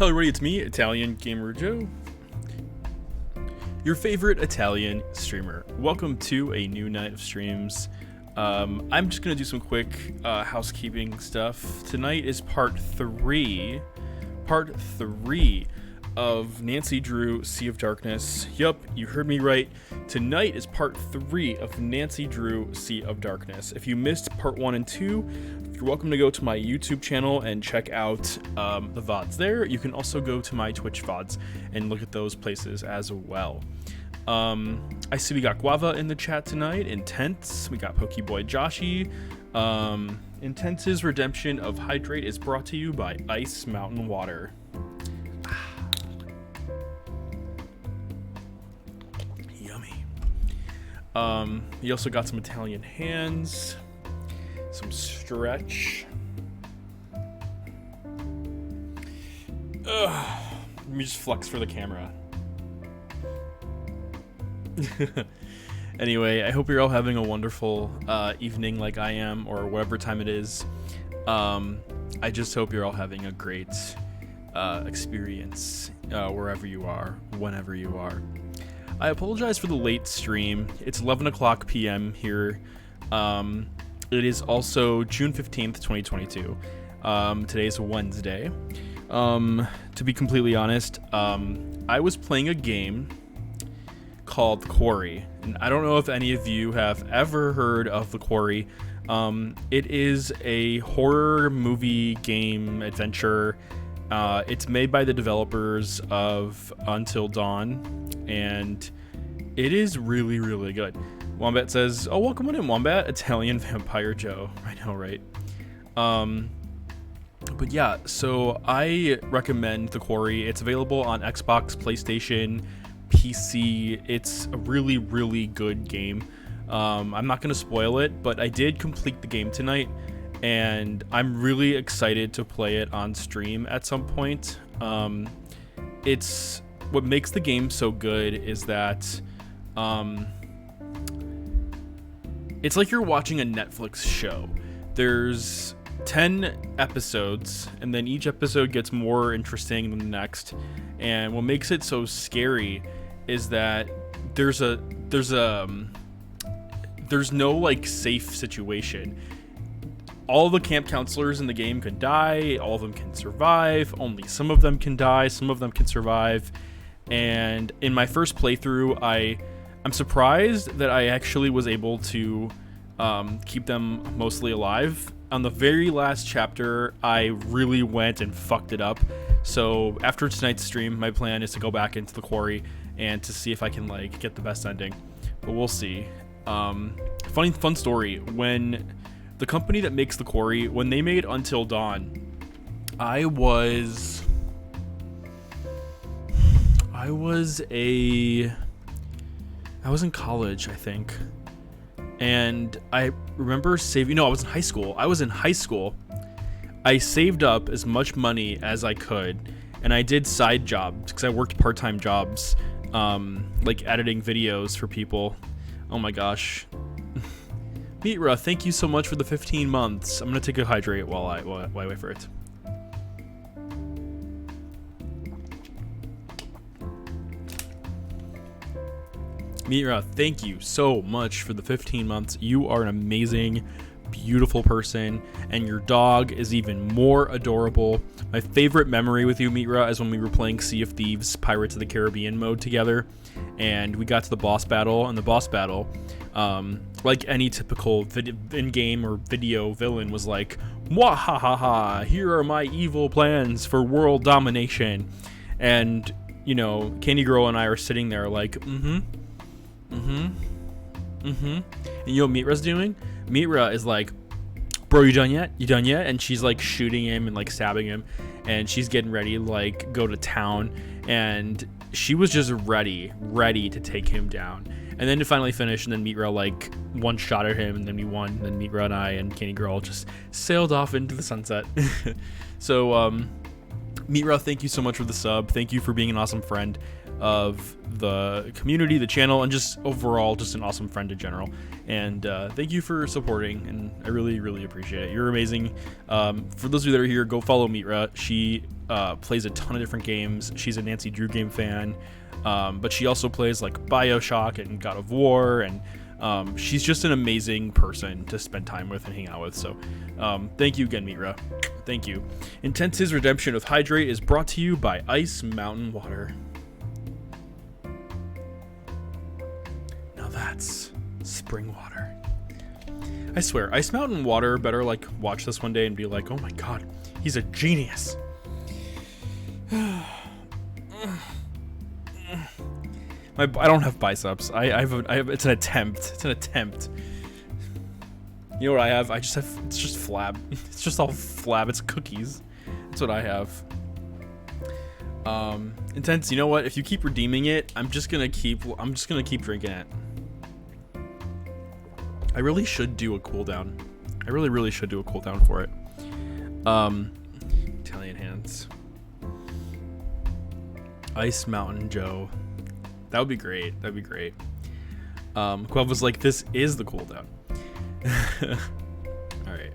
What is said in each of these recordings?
Hello everybody, it's me, Italian Gamer Joe, your favorite Italian streamer. Welcome to a new night of streams. I'm just gonna do some quick housekeeping stuff. Tonight is part three of Nancy Drew Sea of Darkness. Yup, you heard me right. Tonight is part 3 of Nancy Drew Sea of Darkness. If you missed part 1 and 2, you're welcome to go to my YouTube channel and check out the VODs there. You can also go to my Twitch VODs and look at those places as well. I see we got Guava in the chat tonight, Intense, we got Pokeboy Joshi. Intense's redemption of Hydrate is brought to you by Ice Mountain Water. You also got some Italian hands, some stretch. Let me just flex for the camera. Anyway, I hope you're all having a wonderful evening like I am, or whatever time it is. I just hope you're all having a great experience wherever you are, whenever you are. I apologize for the late stream. It's 11 o'clock p.m. here. It is also June 15th, 2022. Today is Wednesday. To be completely honest, I was playing a game called The Quarry. And I don't know if any of you have ever heard of The Quarry. It is a horror movie game adventure. It's made by the developers of Until Dawn, and it is really, really good. Wombat says, "Oh, welcome in, Wombat, Italian Vampire Joe." I know, right? But yeah, so I recommend The Quarry. It's available on Xbox, PlayStation, PC. It's a really, really good game. I'm not gonna spoil it, but I did complete the game tonight, and I'm really excited to play it on stream at some point. It's what makes the game so good is that it's like you're watching a Netflix show. There's 10 episodes, and then each episode gets more interesting than the next. And what makes it so scary is that there's no like safe situation. All the camp counselors in the game can die, all of them can survive, only some of them can die, some of them can survive. And in my first playthrough, I'm surprised that I actually was able to keep them mostly alive. On the very last chapter, I really went and fucked it up. So after tonight's stream, my plan is to go back into The Quarry and to see if I can like get the best ending. But we'll see. Fun story. When the company that makes The Quarry, when they made Until Dawn, I was in college, I think. And I remember saving, no, I was in high school. I saved up as much money as I could, and I did side jobs because I worked part-time jobs, like editing videos for people. Oh my gosh. Mitra, thank you so much for the 15 months. I'm gonna take a hydrate while I wait for it. Mira, thank you so much for the 15 months. You are an amazing, beautiful person, and your dog is even more adorable. My favorite memory with you, Mira, is when we were playing Sea of Thieves Pirates of the Caribbean mode together, and we got to the boss battle, and the boss battle, like any typical in-game or video villain, was like, "Mwahaha, here are my evil plans for world domination." And, you know, Candy Girl and I are sitting there like, And you know what Mira's doing? Mira is like, "Bro, you done yet? And she's like shooting him and like stabbing him, and she's getting ready to like go to town, and she was just ready to take him down. And then to finally finish, and then Mitra like one shot at him, and then we won. And then Mitra and I and Candy Girl just sailed off into the sunset. So Mitra, thank you so much for the sub. Thank you for being an awesome friend. of the community, the channel, and just overall just an awesome friend in general. And thank you for supporting, and I really, really appreciate it. You're amazing. For those of you that are here, go follow Mitra. She plays a ton of different games. She's a Nancy Drew game fan, but she also plays like BioShock and God of War, and she's just an amazing person to spend time with and hang out with. So thank you again, Mitra. Thank you. Intense's redemption of Hydrate is brought to you by Ice Mountain Water. Now that's spring water. I swear, Ice Mountain Water better like watch this one day and be like, oh my god, he's a genius. I don't have biceps. I have it's an attempt. It's an attempt. You know what I have? It's just flab. It's just all flab. It's cookies. That's what I have. Intense, you know what? If you keep redeeming it, I'm just gonna keep drinking it. I really should do a cooldown. I really should do a cooldown for it. Italian hands. Ice Mountain Joe. That would be great. That'd be great. Quelv was like, this is the cooldown. Alright.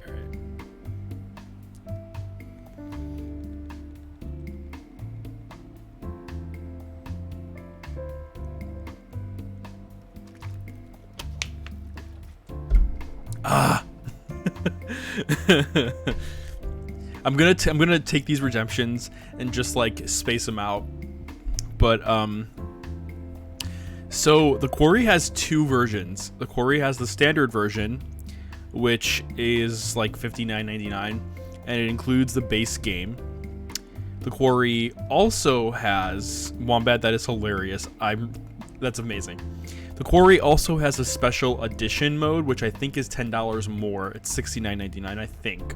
I'm gonna take these redemptions and just like space them out. But so the Quarry has two versions. The Quarry has the standard version, which is like $59.99, and it includes the base game. The Quarry also has Wombat. That is hilarious. That's amazing. The Quarry also has a special edition mode, which I think is $10 more. It's $69.99, I think.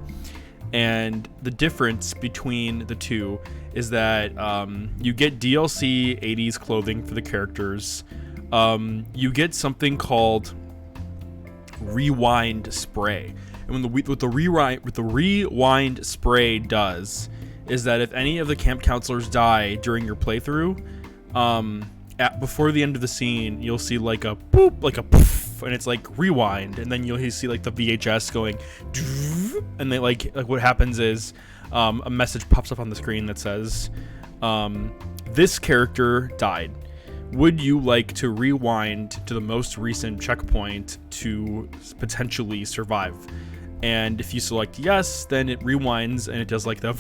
And the difference between the two is that you get DLC 80s clothing for the characters. You get something called Rewind Spray. And what the Rewind Spray does is that if any of the camp counselors die during your playthrough, before the end of the scene, you'll see like a boop, like a poof, and it's like rewind, and then you'll see like the VHS going, and they like what happens is a message pops up on the screen that says, this character died. Would you like to rewind to the most recent checkpoint to potentially survive? And if you select yes, then it rewinds and it does like the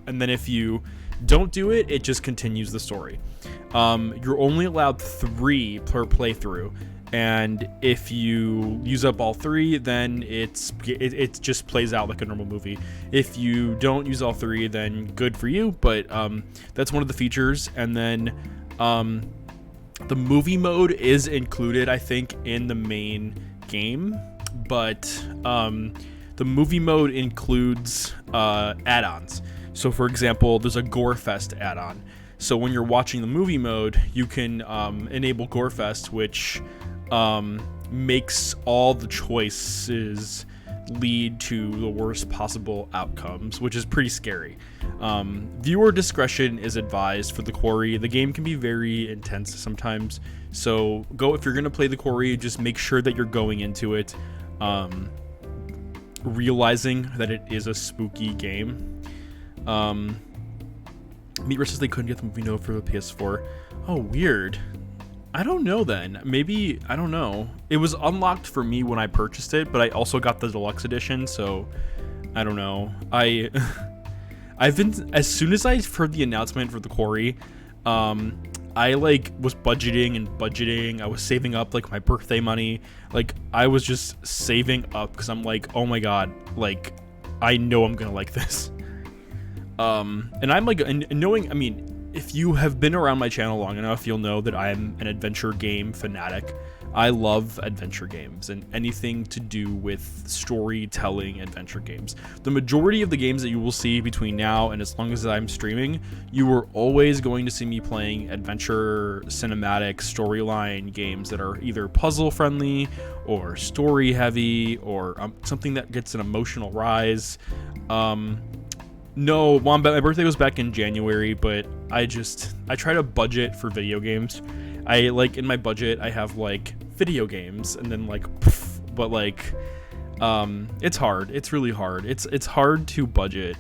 and then if you don't do it, it just continues the story. You're only allowed 3 per playthrough, and if you use up all 3, then it just plays out like a normal movie. If you don't use all 3, then good for you, but that's one of the features. And then the movie mode is included, I think, in the main game, but the movie mode includes add-ons. So for example, there's a Gorefest add-on. So when you're watching the movie mode, you can enable Gorefest, which makes all the choices lead to the worst possible outcomes, which is pretty scary. Viewer discretion is advised for the Quarry. The game can be very intense sometimes, so if you're gonna play the Quarry, just make sure that you're going into it realizing that it is a spooky game. Meat says they couldn't get the movie mode for the PS4. Oh, weird. I don't know then. Maybe, I don't know. It was unlocked for me when I purchased it, but I also got the deluxe edition, so I don't know. I've been, as soon as I heard the announcement for the Quarry, I like was budgeting. I was saving up like my birthday money. Like I was just saving up because I'm like, oh my god, like I know I'm gonna like this. And I'm like, and knowing, I mean, if you have been around my channel long enough, you'll know that I'm an adventure game fanatic. I love adventure games and anything to do with storytelling adventure games. The majority of the games that you will see between now and as long as I'm streaming, you are always going to see me playing adventure, cinematic, storyline games that are either puzzle friendly or story heavy or something that gets an emotional rise. No, Wombat, my birthday was back in January, but I try to budget for video games. I like in my budget I have like video games and then like but like it's hard. It's really hard. It's hard to budget.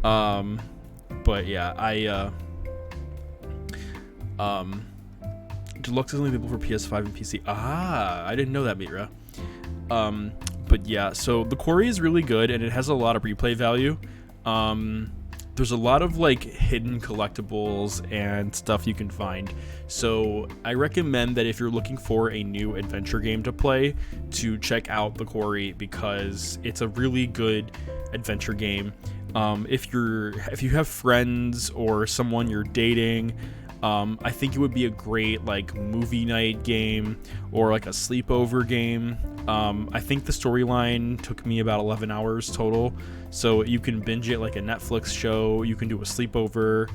But yeah, Deluxe is only available for PS5 and PC. I didn't know that, Mira. But yeah, so The Quarry is really good and it has a lot of replay value. There's a lot of like hidden collectibles and stuff you can find. So I recommend that if you're looking for a new adventure game to play, to check out The Quarry, because it's a really good adventure game. If you have friends or someone you're dating, I think it would be a great like movie night game or like a sleepover game. I think the storyline took me about 11 hours total, so you can binge it like a Netflix show. You can do a sleepover.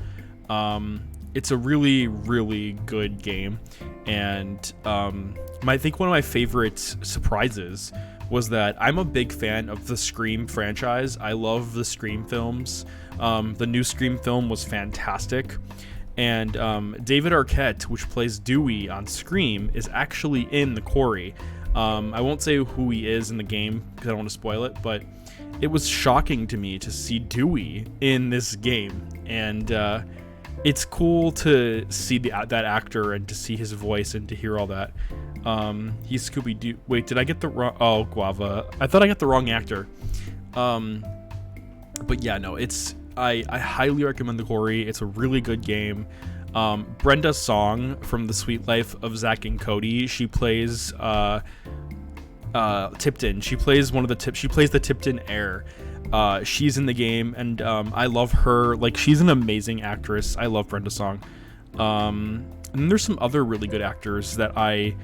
It's a really, really good game, and I think one of my favorite surprises was that I'm a big fan of the Scream franchise. I love the Scream films. The new Scream film was fantastic. And David Arquette, which plays Dewey on Scream, is actually in The Quarry. I won't say who he is in the game because I don't want to spoil it, but it was shocking to me to see Dewey in this game. And it's cool to see that actor and to see his voice and to hear all that. He's Scooby-Doo. Wait, did I get the wrong... Oh, Guava. I thought I got the wrong actor. But yeah, no, it's... I highly recommend The Quarry. It's a really good game. Brenda Song from The Sweet Life of Zack and Cody. She plays Tipton. She plays She plays the Tipton heir. She's in the game, and I love her. Like, she's an amazing actress. I love Brenda Song. And there's some other really good actors that I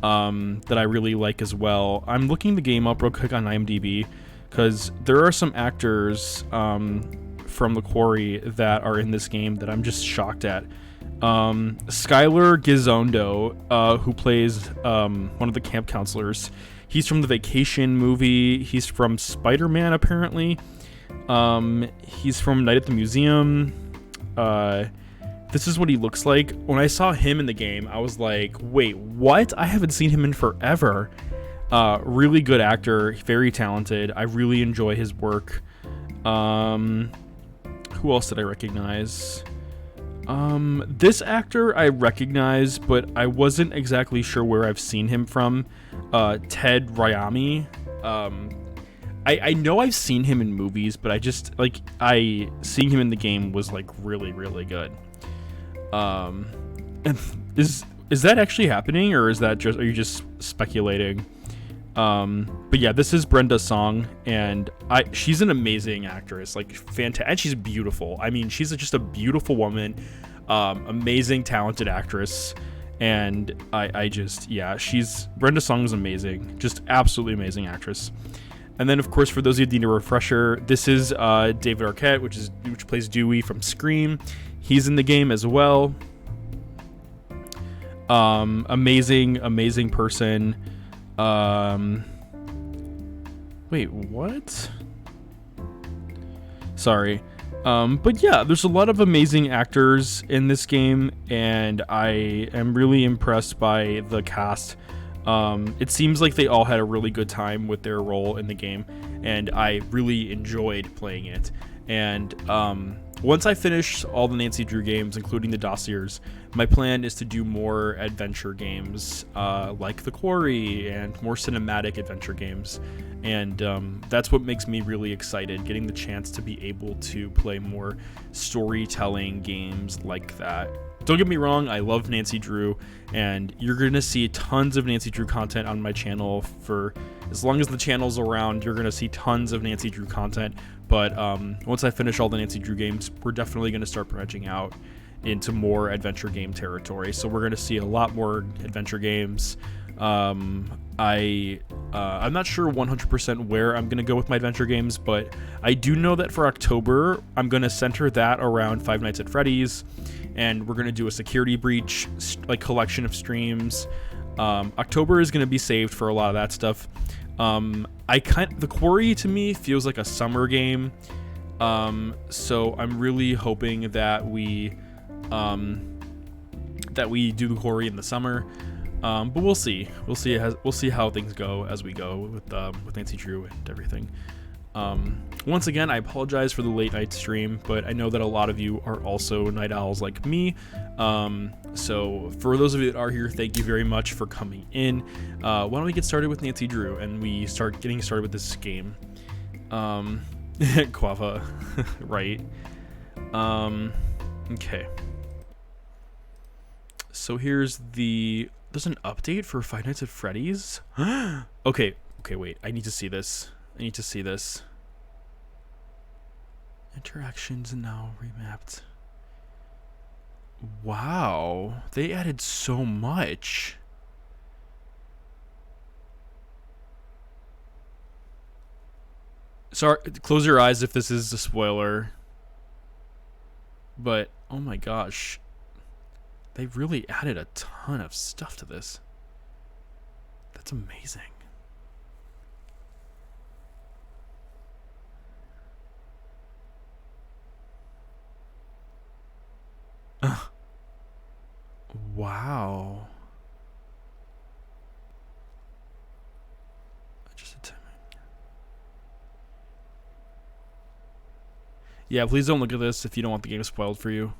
really like as well. I'm looking the game up real quick on IMDb because there are some actors from The Quarry that are in this game that I'm just shocked at. Skylar Gizondo, who plays one of the camp counselors. He's from the Vacation movie. He's from Spider-Man, apparently. He's from Night at the Museum. This is what he looks like. When I saw him in the game, I was like, wait, what? I haven't seen him in forever. Really good actor, very talented. I really enjoy his work. Who else did I recognize? This actor I recognize, but I wasn't exactly sure where I've seen him from. Ted Ryami. I know I've seen him in movies, but seeing him in the game was like really, really good. Is that actually happening, or are you just speculating? But yeah, this is Brenda Song, and she's an amazing actress, like fantastic, and she's beautiful. I mean, she's just a beautiful woman, amazing, talented actress, and Brenda Song is amazing, just absolutely amazing actress. And then, of course, for those of you who need a refresher, this is David Arquette, which plays Dewey from Scream. He's in the game as well. Amazing person. Wait, what? Sorry. But yeah, there's a lot of amazing actors in this game, and I am really impressed by the cast. It seems like they all had a really good time with their role in the game, and I really enjoyed playing it. And once I finish all the Nancy Drew games, including the dossiers, my plan is to do more adventure games like The Quarry and more cinematic adventure games. And that's what makes me really excited, getting the chance to be able to play more storytelling games like that. Don't get me wrong, I love Nancy Drew, and you're going to see tons of Nancy Drew content on my channel for as long as the channel's around. You're going to see tons of Nancy Drew content, but once I finish all the Nancy Drew games, we're definitely going to start branching out into more adventure game territory. So we're going to see a lot more adventure games. I'm not sure 100% where I'm going to go with my adventure games, but I do know that for October, I'm going to center that around Five Nights at Freddy's, and we're going to do a Security Breach collection of streams. October is going to be saved for a lot of that stuff. The Quarry to me feels like a summer game. So I'm really hoping that we do the quarry in the summer. But we'll see. We'll see how things go as we go with Nancy Drew and everything. Once again, I apologize for the late night stream, but I know that a lot of you are also night owls like me. So for those of you that are here, thank you very much for coming in. Why don't we get started with Nancy Drew and we start getting started with this game. Quava, right? Okay. So there's an update for Five Nights at Freddy's. Okay, wait. I need to see this. Interactions now remapped. Wow, they added so much. Sorry, close your eyes if this is a spoiler. But, oh my gosh. They really added a ton of stuff to this. That's amazing. Wow. Yeah, please don't look at this if you don't want the game spoiled for you.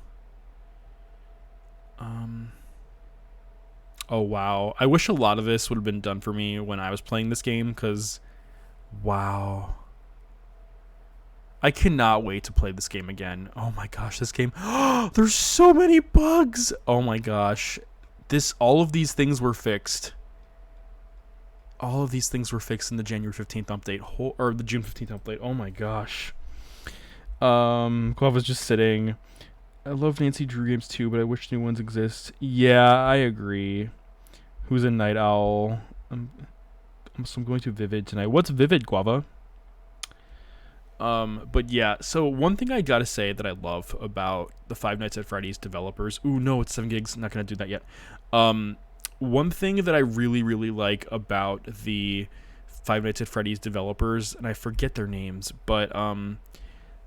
Oh wow. I wish a lot of this would have been done for me when I was playing this game, because wow. I cannot wait to play this game again. Oh my gosh, this game. There's so many bugs. Oh my gosh. All of these things were fixed. All of these things were fixed in the January 15th update, or the June 15th update. Oh my gosh. Quava's just sitting. I love Nancy Drew games too, but I wish new ones exist. Yeah, I agree. Who's a night owl? I'm going to Vivid tonight. What's Vivid, Guava? But yeah, so one thing I gotta say that I love about the Five Nights at Freddy's developers. Ooh, no, it's 7 gigs. Not gonna do that yet. One thing that I really, really like about the Five Nights at Freddy's developers, and I forget their names, but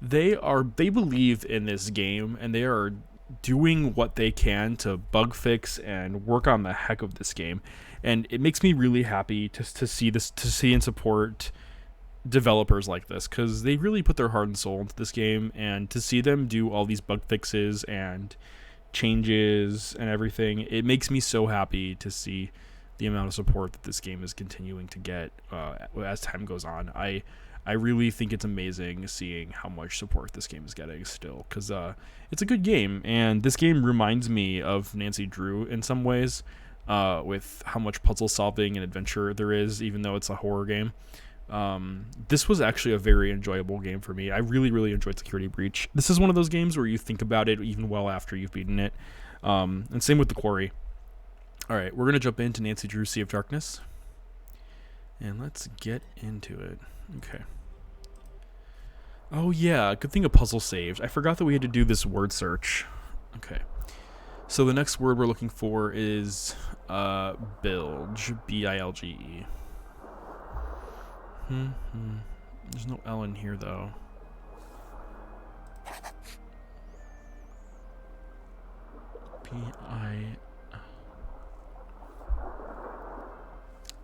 they believe in this game, and they are doing what they can to bug fix and work on the heck of this game. And it makes me really happy to see and support developers like this, because they really put their heart and soul into this game, and to see them do all these bug fixes and changes and everything, it makes me so happy to see the amount of support that this game is continuing to get as time goes on. I really think it's amazing seeing how much support this game is getting still, because it's a good game, and this game reminds me of Nancy Drew in some ways, with how much puzzle solving and adventure there is, even though it's a horror game. This was actually a very enjoyable game for me. I really, really enjoyed Security Breach. This is one of those games where you think about it even well after you've beaten it. And same with The Quarry. Alright, we're going to jump into Nancy Drew Sea of Darkness. And let's get into it. Okay. Oh yeah, good thing a puzzle saved. I forgot that we had to do this word search. Okay. So the next word we're looking for is bilge. B-I-L-G-E. There's no L in here though.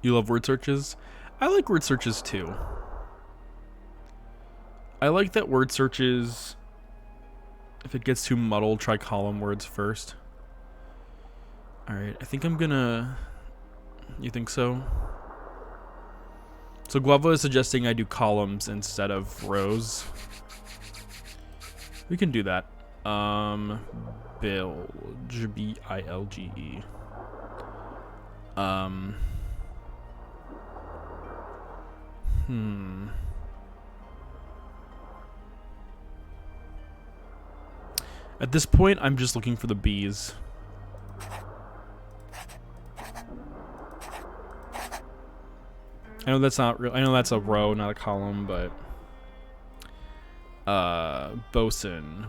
You love word searches? I like word searches too. I like that word searches, if it gets too muddled, try column words first. Alright, I think I'm gonna... You think so? So Guava is suggesting I do columns instead of rows. We can do that. Bilge, B-I-L-G-E. At this point, I'm just looking for the bees. I know that's not real. I know that's a row, not a column, but bosun,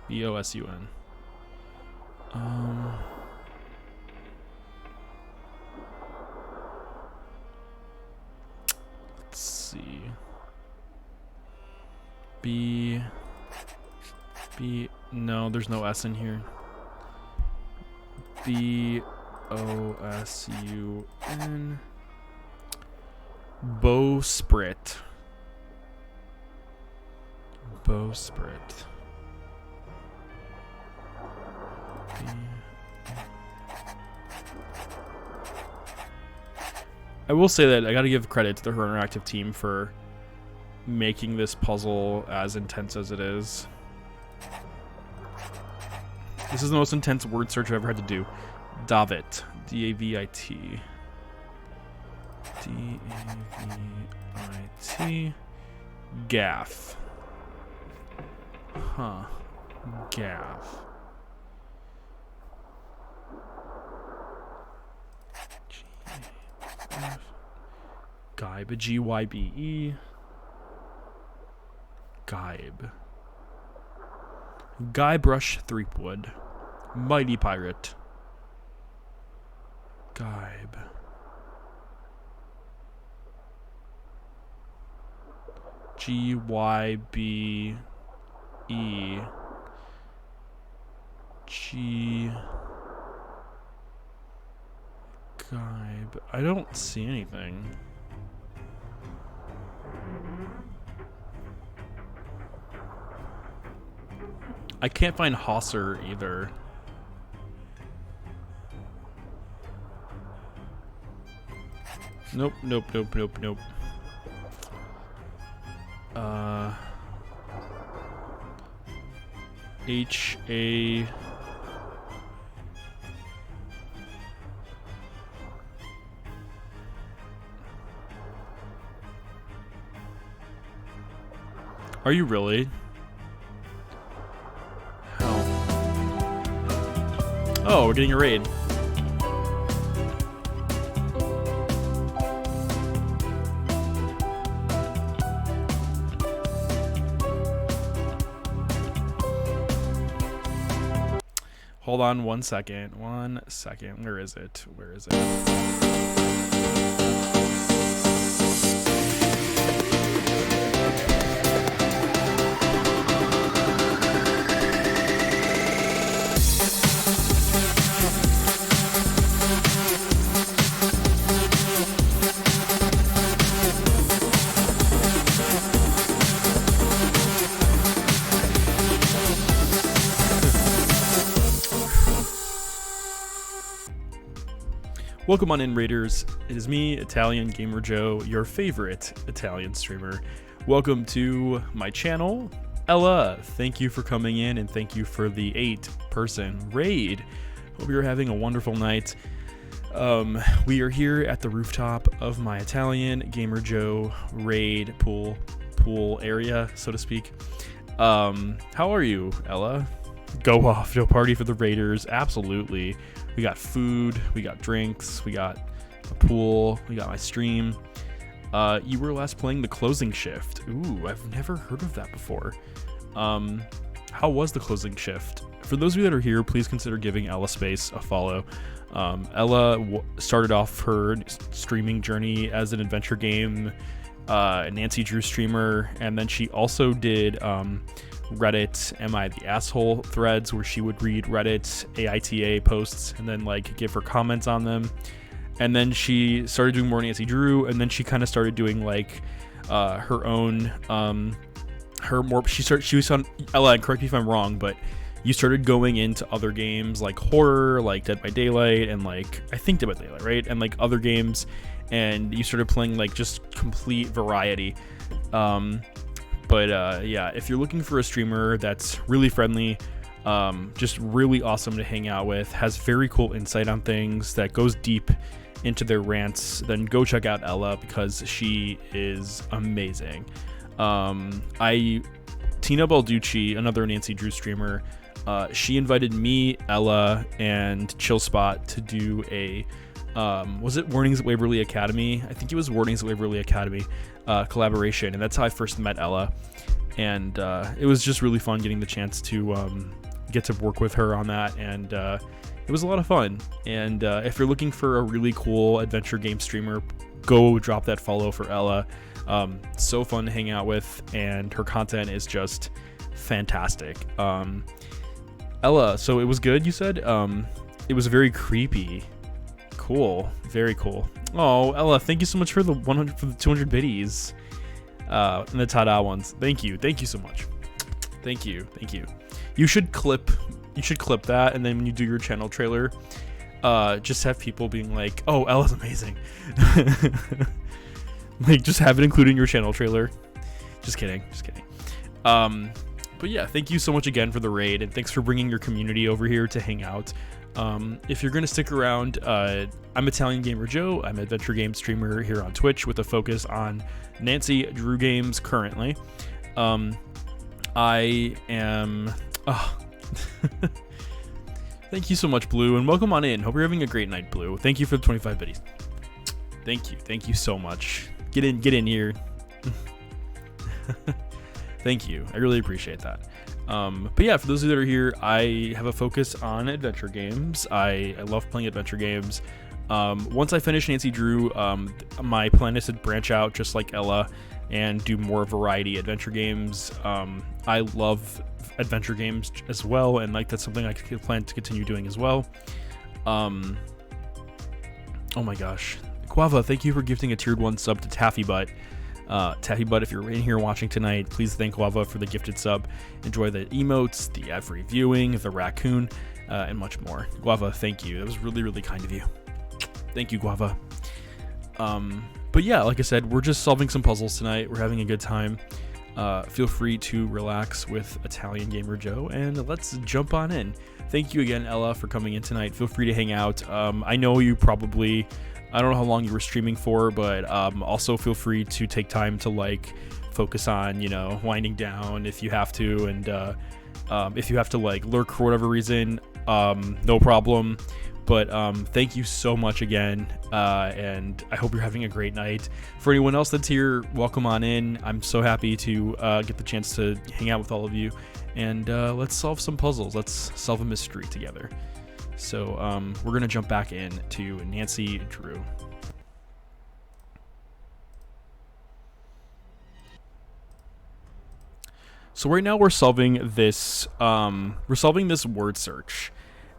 B-O-S-U-N. Let's see. B. No, there's no S in here. B-O-S-U-N. Bowsprit. Bowsprit. I will say that I gotta give credit to the Her Interactive team for making this puzzle as intense as it is. This is the most intense word search I've ever had to do. Davit. D-A-V-I-T. D-A-V-I-T. Gaff. Huh. Gaff. Gybe. G-Y-B-E. Gybe. Guybrush Threepwood. Mighty Pirate. Gybe. G-Y-B-E. G... Gybe. I don't see anything. I can't find Hosser either. Nope. H-A... Are you really? Oh, we're getting a raid. Hold on 1 second. 1 second. Where is it? Where is it? Welcome on in, Raiders. It is me, Italian Gamer Joe, your favorite Italian streamer. Welcome to my channel. Ella, thank you for coming in and thank you for the 8-person raid. Hope you're having a wonderful night. We are here at the rooftop of my Italian Gamer Joe raid pool area, so to speak. How are you, Ella? Go off to a party for the Raiders. Absolutely. We got food, we got drinks, we got a pool, we got my stream. You were last playing The Closing Shift. Ooh, I've never heard of that before. How was The Closing Shift? For those of you that are here, please consider giving Ella Space a follow. Ella started off her streaming journey as an adventure game Nancy Drew streamer, and then she also did Reddit Am I the Asshole threads, where she would read Reddit AITA posts and then like give her comments on them. And then she started doing more Nancy Drew, and then she kind of started doing like her own she was on Ella, and correct me if I'm wrong, but you started going into other games like horror, like Dead by Daylight, and like I think Dead by Daylight, right? And like other games, and you started playing like just complete variety. Yeah, if you're looking for a streamer that's really friendly, just really awesome to hang out with, has very cool insight on things, that goes deep into their rants, then go check out Ella, because she is amazing. Tina Balducci, another Nancy Drew streamer, she invited me, Ella, and Chillspot to do a was it Warnings at Waverly Academy? I think it was Warnings at Waverly Academy collaboration, and that's how I first met Ella. And it was just really fun getting the chance to get to work with her on that, and it was a lot of fun. And if you're looking for a really cool adventure game streamer, go drop that follow for Ella. So fun to hang out with, and her content is just fantastic. Ella, so it was good, you said? It was very creepy. Cool. Very cool. Oh, Ella, thank you so much for the 200 biddies. And the ta-da ones. Thank you so much. Thank you. You should clip that, and then when you do your channel trailer, just have people being like, oh, Ella's amazing. Like, just have it included in your channel trailer. Just kidding. But yeah, thank you so much again for the raid, and thanks for bringing your community over here to hang out. If you're gonna stick around, I'm Italian Gamer Joe. I'm an adventure game streamer here on Twitch with a focus on Nancy Drew games currently. I am. Thank you so much, Blue, and welcome on in. Hope you're having a great night, Blue. Thank you for the 25 biddies. Thank you so much. Get in here. Thank you. I really appreciate that. But yeah, for those of you that are here, I have a focus on adventure games. I love playing adventure games. Once I finish Nancy Drew, my plan is to branch out just like Ella and do more variety adventure games. I love adventure games as well, and like that's something I plan to continue doing as well. Oh my gosh. Guava, thank you for gifting a tiered 1 sub to Taffy Butt. Taffy Butt, if you're in here watching tonight, please thank Guava for the gifted sub. Enjoy the emotes, the every viewing, the raccoon, and much more. Guava, thank you. That was really, really kind of you. Thank you, Guava. But yeah, like I said, we're just solving some puzzles tonight. We're having a good time. Feel free to relax with Italian Gamer Joe, and let's jump on in. Thank you again, Ella, for coming in tonight. Feel free to hang out. I know you probably... I don't know how long you were streaming for, but also feel free to take time to like focus on, winding down if you have to, and if you have to like lurk for whatever reason, no problem. But thank you so much again, and I hope you're having a great night. For anyone else that's here, welcome on in. I'm so happy to get the chance to hang out with all of you, and let's solve some puzzles. Let's solve a mystery together. So we're going to jump back in to Nancy Drew. So right now we're solving this word search,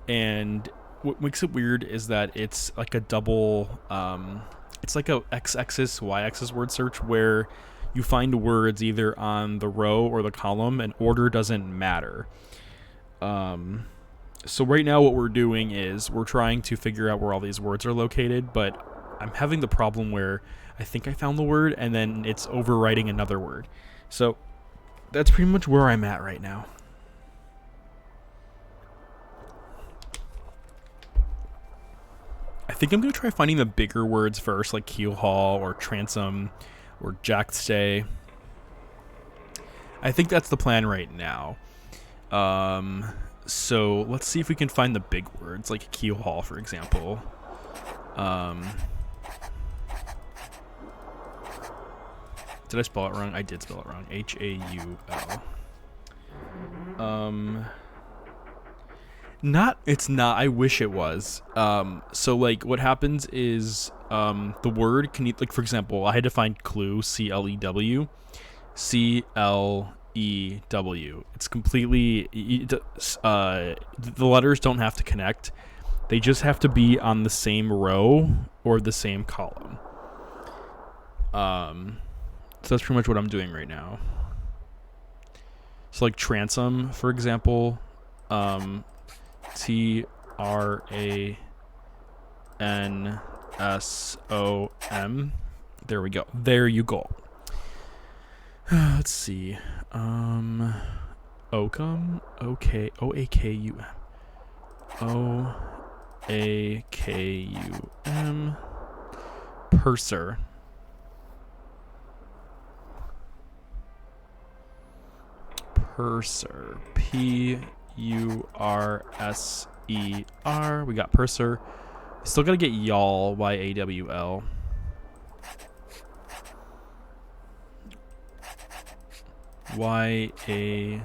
and what makes it weird is that it's like a double, it's like a x-axis, y-axis word search where you find words either on the row or the column, and order doesn't matter. So right now what we're doing is we're trying to figure out where all these words are located, but I'm having the problem where I think I found the word and then it's overwriting another word. So that's pretty much where I'm at right now. I think I'm going to try finding the bigger words first, like Keelhaul or Transom or Jackstay. I think that's the plan right now. So let's see if we can find the big words, like Keelhaul, for example. Did I spell it wrong? I did spell it wrong. H-A-U-L. It's not. I wish it was. So like what happens is the word can, like, for example, I had to find clue, C-L-E-W. C-L-E-W. It's completely, the letters don't have to connect. They just have to be on the same row or the same column. So that's pretty much what I'm doing right now. So like Transom, for example, T-R-A-N-S-O-M. There we go. There you go. Let's see. Oakum. Okay. O-A-K-U-M. O-A-K-U-M. Purser. Purser. P-U-R-S-E-R. We got Purser. Still gotta get Y'all. Y-A-W-L. Y-A-W-L.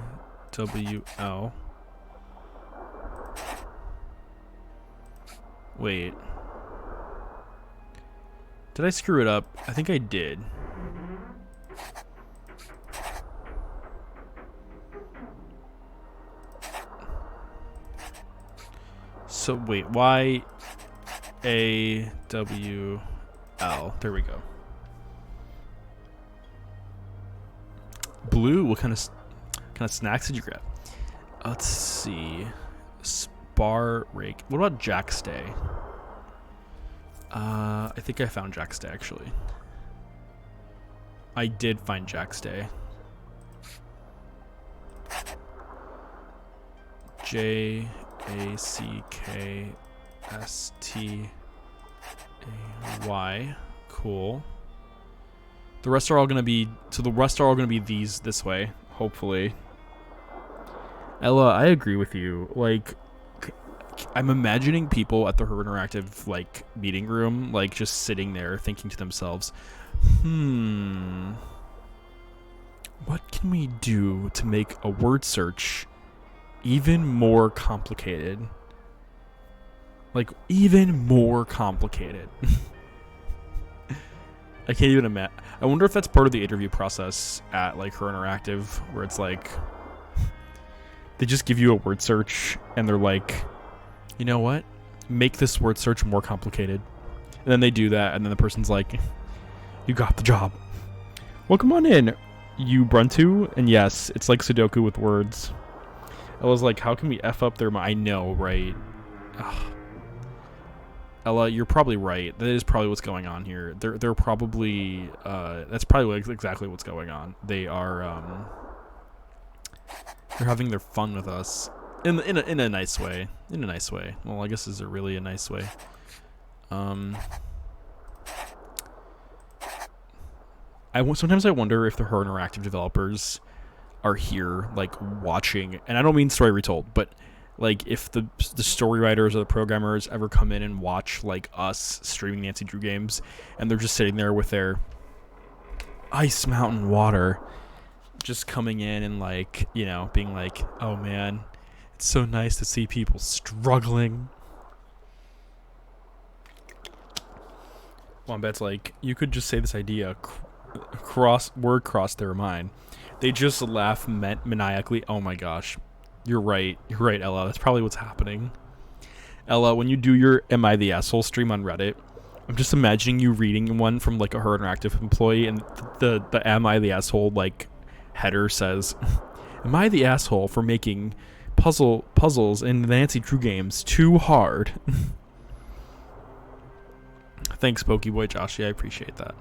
Wait. Did I screw it up? I think I did. So wait, Y A W L. There we go. Blue. What kind of snacks did you grab? Let's see. Spar rake. What about Jack Stay? I think I found Jack Stay actually. I did find Jack Stay. JACKSTAY. Cool. The rest are all gonna be this way, hopefully. Ella, I agree with you. Like, I'm imagining people at the Her Interactive like meeting room, like just sitting there thinking to themselves, what can we do to make a word search even more complicated? Like, even more complicated. I can't even imagine. I wonder if that's part of the interview process at like Her Interactive, where it's like they just give you a word search and they're like, you know what? Make this word search more complicated. And then they do that, and then the person's like, you got the job. Well, come on in, you Bruntu. And yes, it's like Sudoku with words. I was like, how can we F up their mind? I know, right? Ugh. Ella, you're probably right. That is probably what's going on here. They're probably that's probably exactly what's going on. They are they're having their fun with us in a nice way. In a nice way. Well, I guess is it really a nice way? Sometimes I wonder if the Her Interactive developers are here, like, watching, and I don't mean Story Retold, but like if the story writers or the programmers ever come in and watch like us streaming Nancy Drew games, and they're just sitting there with their Ice Mountain water, just coming in and like, you know, being like, oh man, it's so nice to see people struggling. Wombat's like, you could just say this idea, cross their mind. They just laugh maniacally. Oh my gosh. You're right, Ella. That's probably what's happening. Ella, when you do your Am I the Asshole stream on Reddit, I'm just imagining you reading one from like a Her Interactive employee, and the Am I the Asshole like header says, am I the asshole for making puzzles in the Nancy Drew games too hard? Thanks, Pokeboy Joshy. I appreciate that.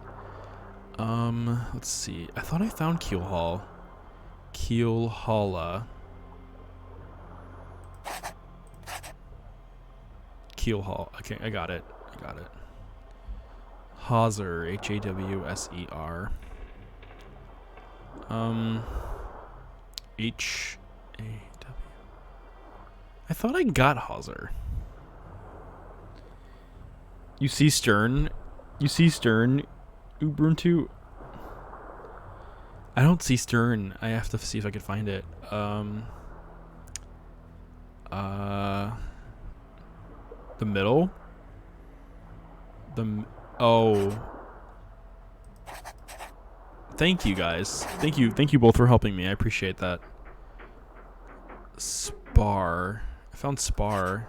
Let's see. I thought I found Keelhaul. Keelhaula. Keelhaul. Okay, I got it. Hawser. Hawser. H-A-W. I thought I got Hawser. You see Stern, Ubuntu. I don't see Stern. I have to see if I can find it. The middle? Oh. Thank you guys. Thank you both for helping me. I appreciate that. Spar. I found Spar.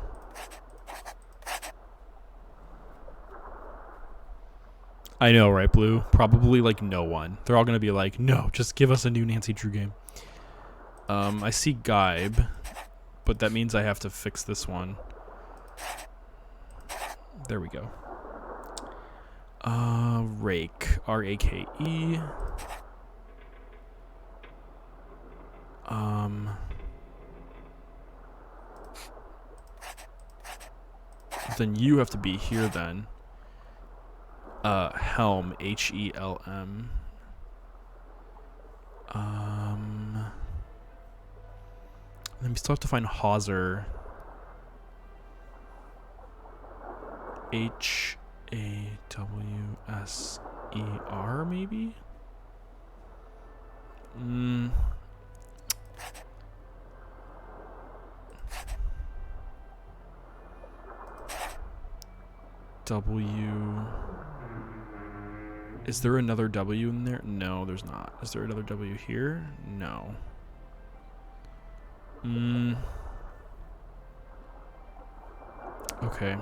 I know, right, Blue? Probably like no one. They're all gonna be like, no, just give us a new Nancy Drew game. I see Gybe, but that means I have to fix this one. There we go. Rake. R-A-K-E. Then you have to be here then. Helm. H-E-L-M. Then we still have to find Hawser. H-A-W-S-E-R, maybe? W. Is there another W in there? No, there's not. Is there another W here? No. Okay.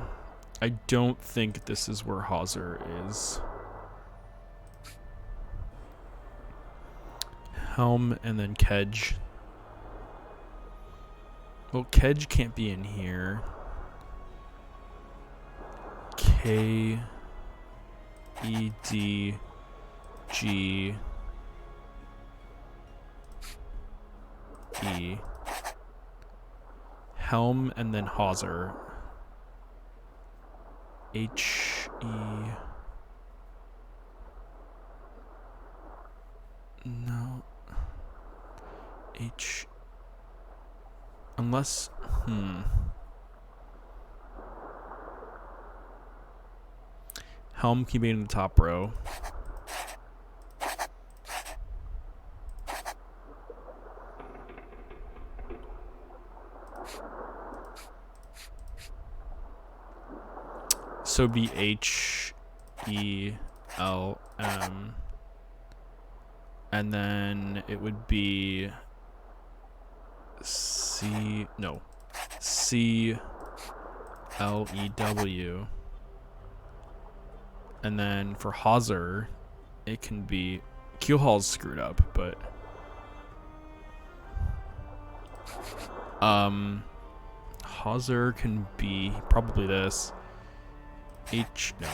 I don't think this is where Hauser is. Helm and then Kedge. Well, Kedge can't be in here. K E D G E. Helm and then Hauser. H E. No. H. Unless. Helm can be in the top row. So be H E L M. And then it would be C L E W. And then for Hauser, it can be Keelhaul's screwed up, but Hauser can be probably this. H A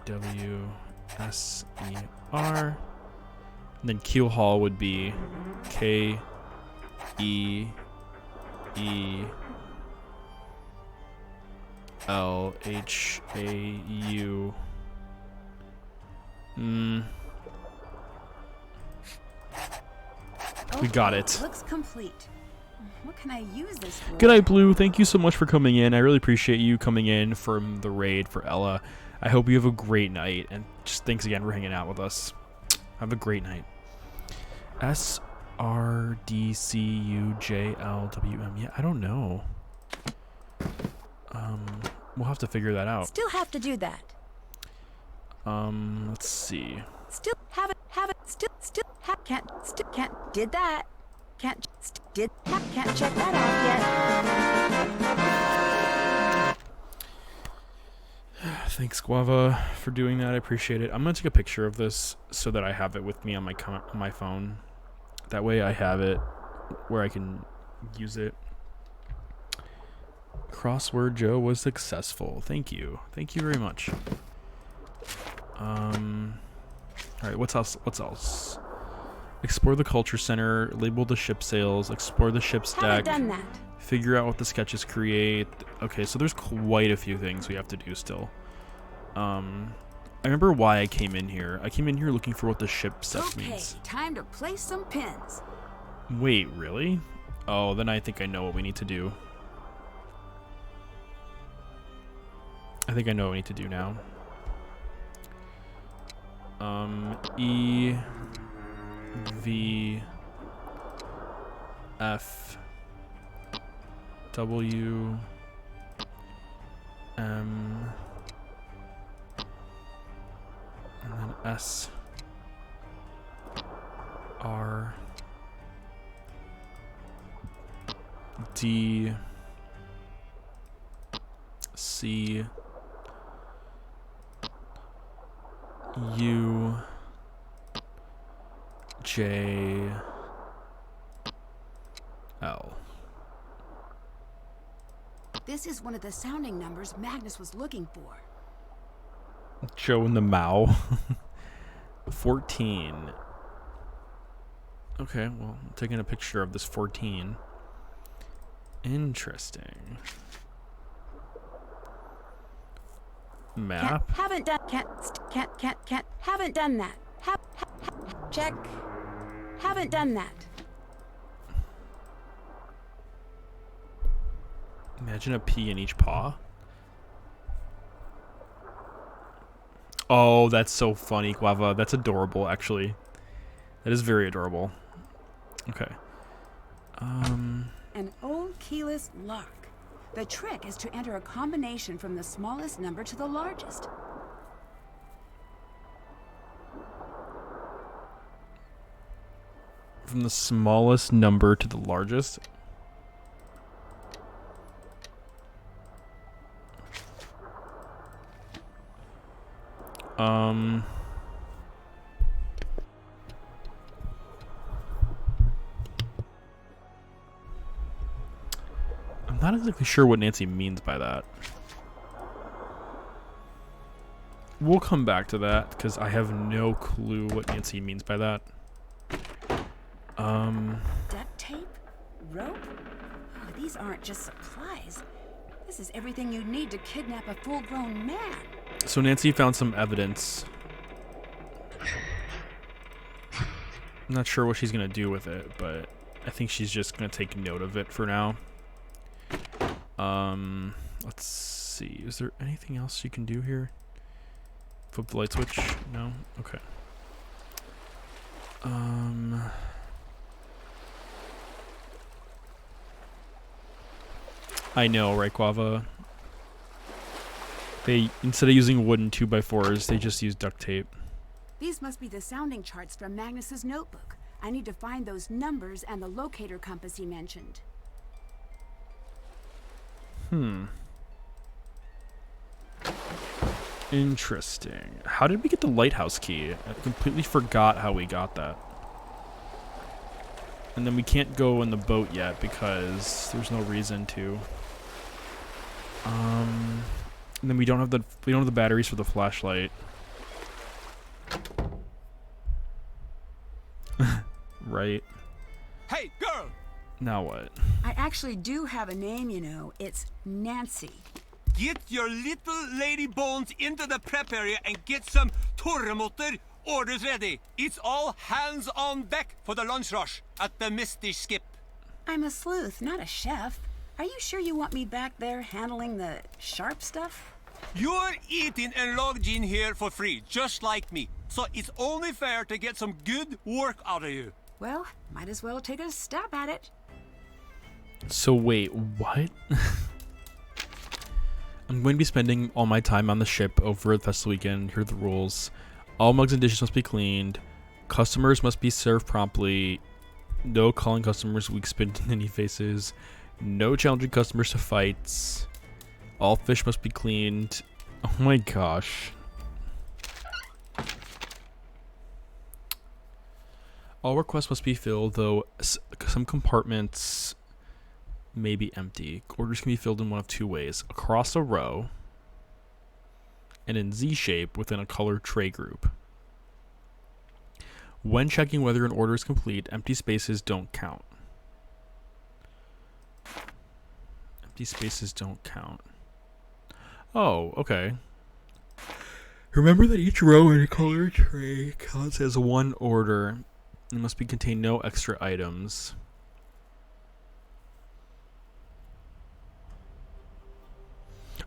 W S E R. And then Keelhaul would be K E E L H A U. We got it. Looks complete. What can I use this for? Good night, Blue. Thank you so much for coming in. I really appreciate you coming in from the raid for Ella. I hope you have a great night, and just thanks again for hanging out with us. Have a great night. SRDCUJLWM. Yeah, I don't know. We'll have to figure that out. Still have to do that. Let's see. Still have it, can't, did that. Can't check that off yet. Thanks, Guava, for doing that. I appreciate it. I'm gonna take a picture of this so that I have it with me on my phone. That way I have it where I can use it. Crossword Joe was successful. Thank you. Thank you very much. Alright, what's else? Explore the culture center, label the ship sails, explore the ship's deck. Haven't done that. Figure out what the sketches create. Okay, so there's quite a few things we have to do still. I remember why I came in here. I came in here looking for what the ship stuff means. Okay, time to place some pins. Wait, really? Oh, then I think I know what we need to do. I think I know what we need to do now. E V F W M and then S R D C U J L. This is one of the sounding numbers Magnus was looking for. Joe in the Mao. 14. Okay, well, I'm taking a picture of this 14. Interesting. Map? Haven't done haven't done that. Check. Haven't done that. Imagine a P in each paw. Oh, that's so funny, Guava. That's adorable, actually. That is very adorable. Okay. An old keyless lock. The trick is to enter a combination from the smallest number to the largest. From the smallest number to the largest. I'm not exactly sure what Nancy means by that. We'll come back to that because I have no clue what Nancy means by that. Duct tape? Rope? Oh, these aren't just supplies. This is everything you'd need to kidnap a full-grown man. So Nancy found some evidence. I'm not sure what she's gonna do with it, but I think she's just gonna take note of it for now. Let's see. Is there anything else you can do here? Flip the light switch? No? Okay. I know, right, Guava? They, instead of using wooden 2x4s, they just use duct tape. These must be the sounding charts from Magnus's notebook. I need to find those numbers and the locator compass he mentioned. Interesting. How did we get the lighthouse key? I completely forgot how we got that. And then we can't go in the boat yet because there's no reason to. And then we don't have the batteries for the flashlight. Right. Hey, girl! Now what? I actually do have a name, you know. It's Nancy. Get your little lady bones into the prep area and get some Torremotter orders ready. It's all hands on deck for the lunch rush at the Misty Skip. I'm a sleuth, not a chef. Are you sure you want me back there handling the sharp stuff? You're eating and lodging here for free, just like me. So it's only fair to get some good work out of you. Well, might as well take a stab at it. So wait, what? I'm going to be spending all my time on the ship over the festival weekend. Here are the rules. All mugs and dishes must be cleaned. Customers must be served promptly. No calling customers weak spit in any faces. No challenging customers to fights. All fish must be cleaned. Oh my gosh. All requests must be filled, though some compartments may be empty. Orders can be filled in one of two ways: across a row and in Z shape within a colored tray group. When checking whether an order is complete, empty spaces don't count. Empty spaces don't count. Oh, okay. Remember that each row in a colored tray counts as one order. It must be contain no extra items.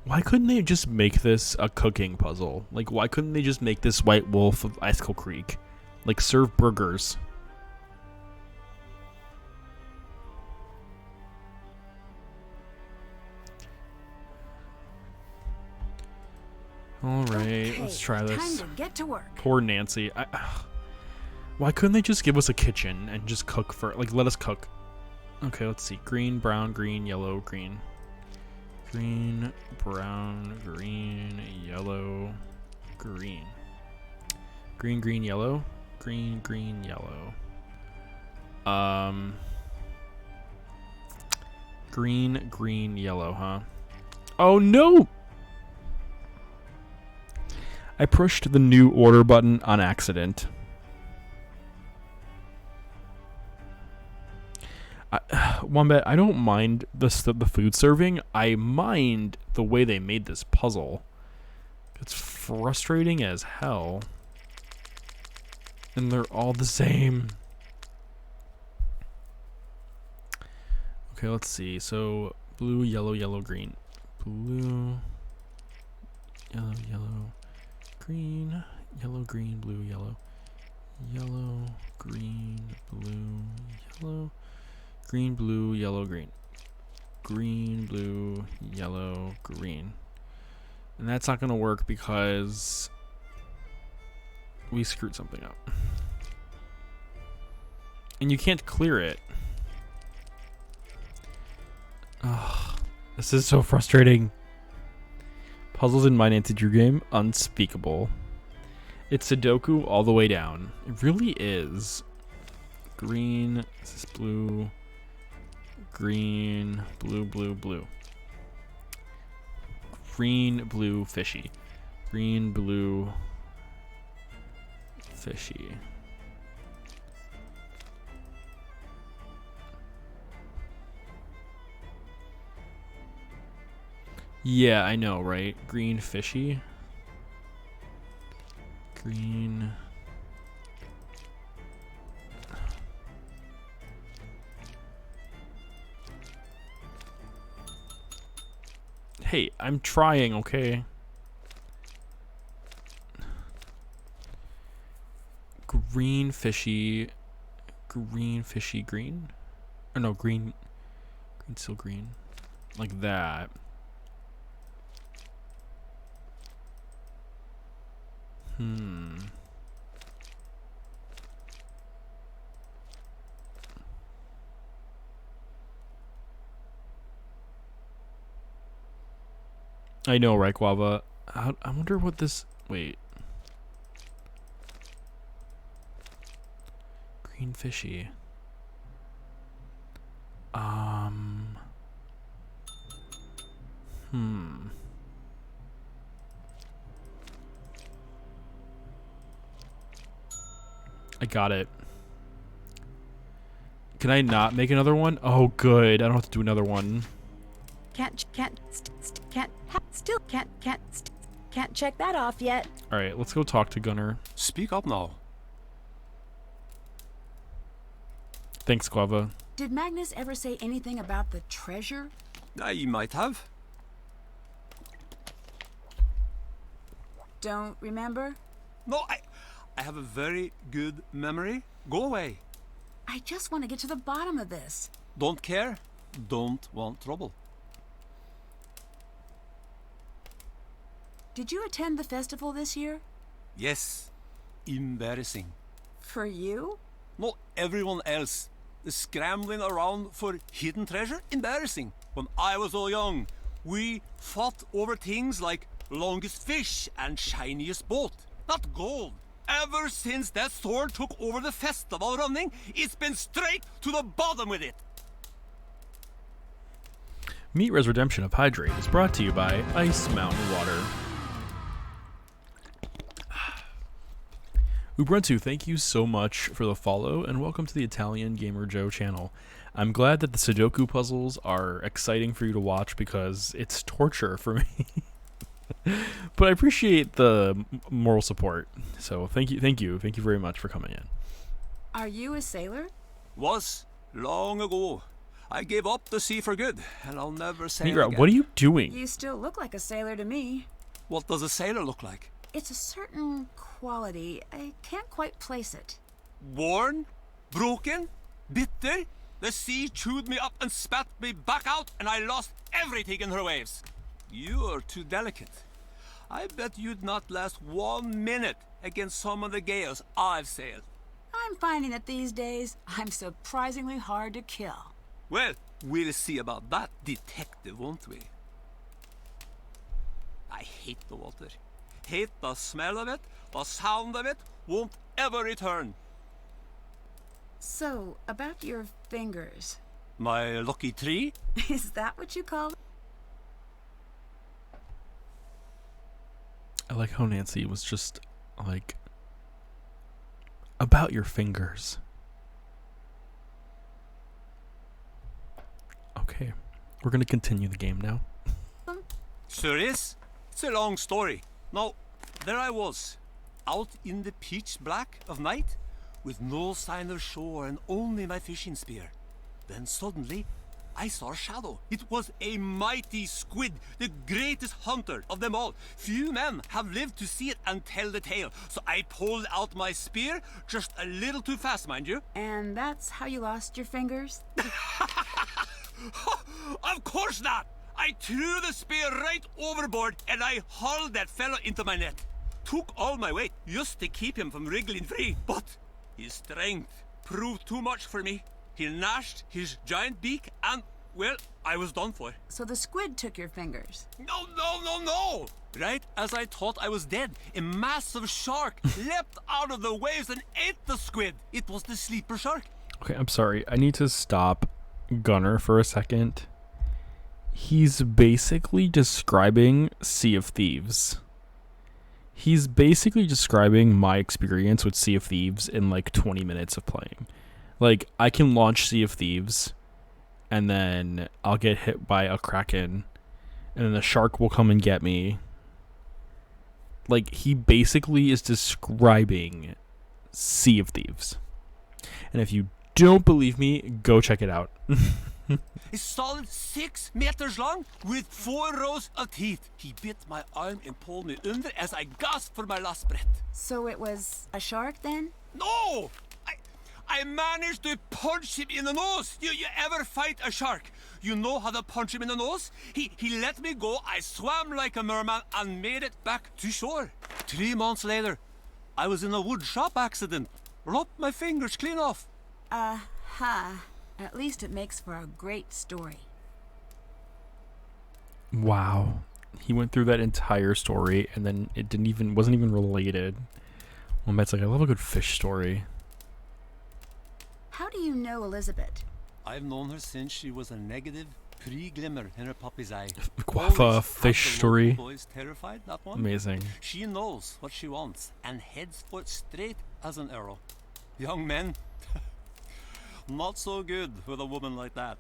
Why couldn't they just make this a cooking puzzle? Like, why couldn't they just make this White Wolf of Icicle Creek? Like, serve burgers. Alright, Okay, let's try this. Time to get to work. Poor Nancy. Why couldn't they just give us a kitchen and just cook for, like, let us cook? Okay, let's see. Green, brown, green, yellow, green. Green, brown, green, yellow, green. Green, green, yellow. Green, green, yellow. Green, green, yellow, huh? Oh no! I pushed the new order button on accident. Wombat, I don't mind the food serving. I mind the way they made this puzzle. It's frustrating as hell. And they're all the same. Okay, let's see. So, blue, yellow, yellow, green. Blue, yellow, yellow, green, yellow, green, blue, yellow. Yellow, green, blue, yellow. Green, blue, yellow, green. Green, blue, yellow, green. And that's not going to work because we screwed something up. And you can't clear it. Ugh, this is so frustrating. Puzzles in my Nancy Drew game, unspeakable. It's Sudoku all the way down. It really is. Green, this is blue, green, blue, blue, blue. Green, blue, fishy. Green, blue, fishy. Yeah, I know, right? Green, fishy. Green. Hey, I'm trying, okay? Green, fishy. Green, fishy, green? Or no, green. Green, still green. Like that. I know, right, Guava? I wonder what this... Wait. Green fishy. I got it. Can I not make another one? Oh, good. I don't have to do another one. Can't check that off yet. All right, let's go talk to Gunnar. Speak up now. Thanks, Guava. Did Magnus ever say anything about the treasure? I might have. Don't remember? No, I have a very good memory. Go away. I just want to get to the bottom of this. Don't care. Don't want trouble. Did you attend the festival this year? Yes. Embarrassing. For you? Not everyone else. The scrambling around for hidden treasure? Embarrassing. When I was all young, we fought over things like longest fish and shiniest boat. Not gold. Ever since that Thorn took over the festival running, it's been straight to the bottom with it. Meat Res Redemption of Hydrate is brought to you by Ice Mountain Water. Ubuntu, thank you so much for the follow, and welcome to the Italian Gamer Joe channel. I'm glad that the Sudoku puzzles are exciting for you to watch because it's torture for me. But I appreciate the moral support. So thank you very much for coming in. Are you a sailor? Was long ago. I gave up the sea for good, and I'll never sail Mira, again. what are you doing? You still look like a sailor to me. What does a sailor look like? It's a certain quality. I can't quite place it. Worn? Broken? Bitter? The sea chewed me up and spat me back out, and I lost everything in her waves. You are too delicate. I bet you'd not last 1 minute against some of the gales I've sailed. I'm finding that these days, I'm surprisingly hard to kill. Well, we'll see about that, detective, won't we? I hate the water. Hate the smell of it, the sound of it, won't ever return. So, about your fingers. My lucky tree? Is that what you call them? I like how Nancy was just like, about your fingers. Okay, we're gonna continue the game now. Sure is. It's a long story. Now, there I was, out in the pitch black of night, with no sign of shore and only my fishing spear. Then suddenly, I saw a shadow. It was a mighty squid, the greatest hunter of them all. Few men have lived to see it and tell the tale. So I pulled out my spear, just a little too fast, mind you. And that's how you lost your fingers? Of course not! I threw the spear right overboard and I hauled that fellow into my net. Took all my weight just to keep him from wriggling free, but his strength proved too much for me. He gnashed his giant beak and Well, I was done for. So the squid took your fingers. No, no, no, no! Right as I thought I was dead, a massive shark leapt out of the waves and ate the squid. It was the sleeper shark. Okay, I'm sorry. I need to stop Gunnar for a second. He's basically describing Sea of Thieves. He's basically describing my experience with Sea of Thieves in like 20 minutes of playing. Like, I can launch Sea of Thieves, and then I'll get hit by a kraken, and then the shark will come and get me. Like, he basically is describing Sea of Thieves. And if you don't believe me, go check it out. A solid 6 meters long with 4 rows of teeth. He bit my arm and pulled me under as I gasped for my last breath. So it was a shark then? No! I managed to punch him in the nose. You ever fight a shark? You know how to punch him in the nose? He let me go. I swam like a merman and made it back to shore. 3 months later, I was in a wood shop accident. Lopped my fingers clean off. At least it makes for a great story. Wow. He went through that entire story, and then it wasn't even related. Well, Matt's like, I love a good fish story. How do you know Elizabeth? I've known her since she was a negative pre-glimmer in her puppy's eye. Guava Always fish had the story. local boys terrified, that one. Amazing. She knows what she wants and heads for it straight as an arrow. Young men, not so good with a woman like that.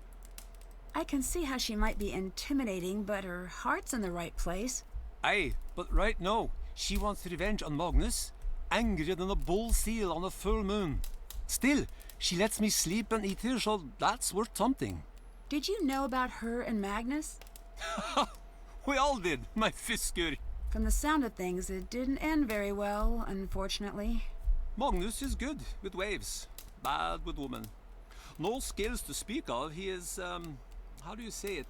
I can see how she might be intimidating, but her heart's in the right place. Aye, but right now, she wants revenge on Magnus, angrier than a bull seal on a full moon. Still, she lets me sleep and eat here, so that's worth something. Did you know about her and Magnus? We all did, my Fisker. From the sound of things, it didn't end very well, unfortunately. Magnus is good with waves, bad with women. No skills to speak of. He is, how do you say it?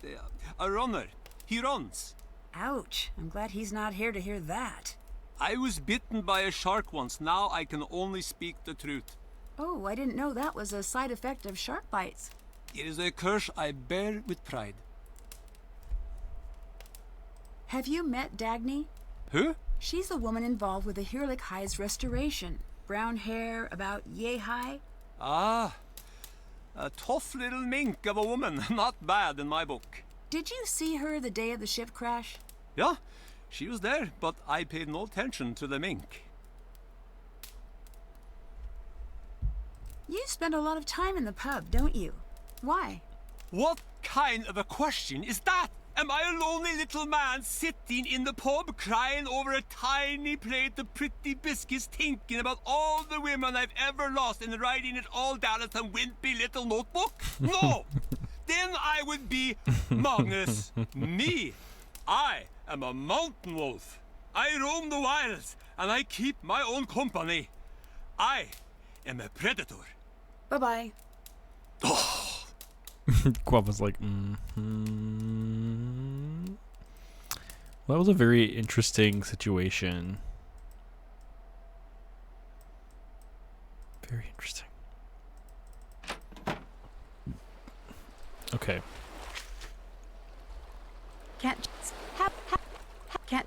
A runner. He runs. Ouch. I'm glad he's not here to hear that. I was bitten by a shark once. Now I can only speak the truth. Oh, I didn't know that was a side effect of shark bites. It is a curse I bear with pride. Have you met Dagny? Who? She's the woman involved with the Hirlik High's restoration. Brown hair, about yay high. Ah, a tough little mink of a woman. Not bad in my book. Did you see her the day of the ship crash? Yeah, she was there, but I paid no attention to the mink. You spend a lot of time in the pub, don't you? Why? What kind of a question is that? Am I a lonely little man sitting in the pub crying over a tiny plate of pretty biscuits thinking about all the women I've ever lost and writing it all down in some wimpy little notebook? No! Then I would be Magnus. Me. I am a mountain wolf. I roam the wilds and I keep my own company. I am a predator. Bye-bye. Guava's like, Well, that was a very interesting situation. Very interesting. Okay. Can't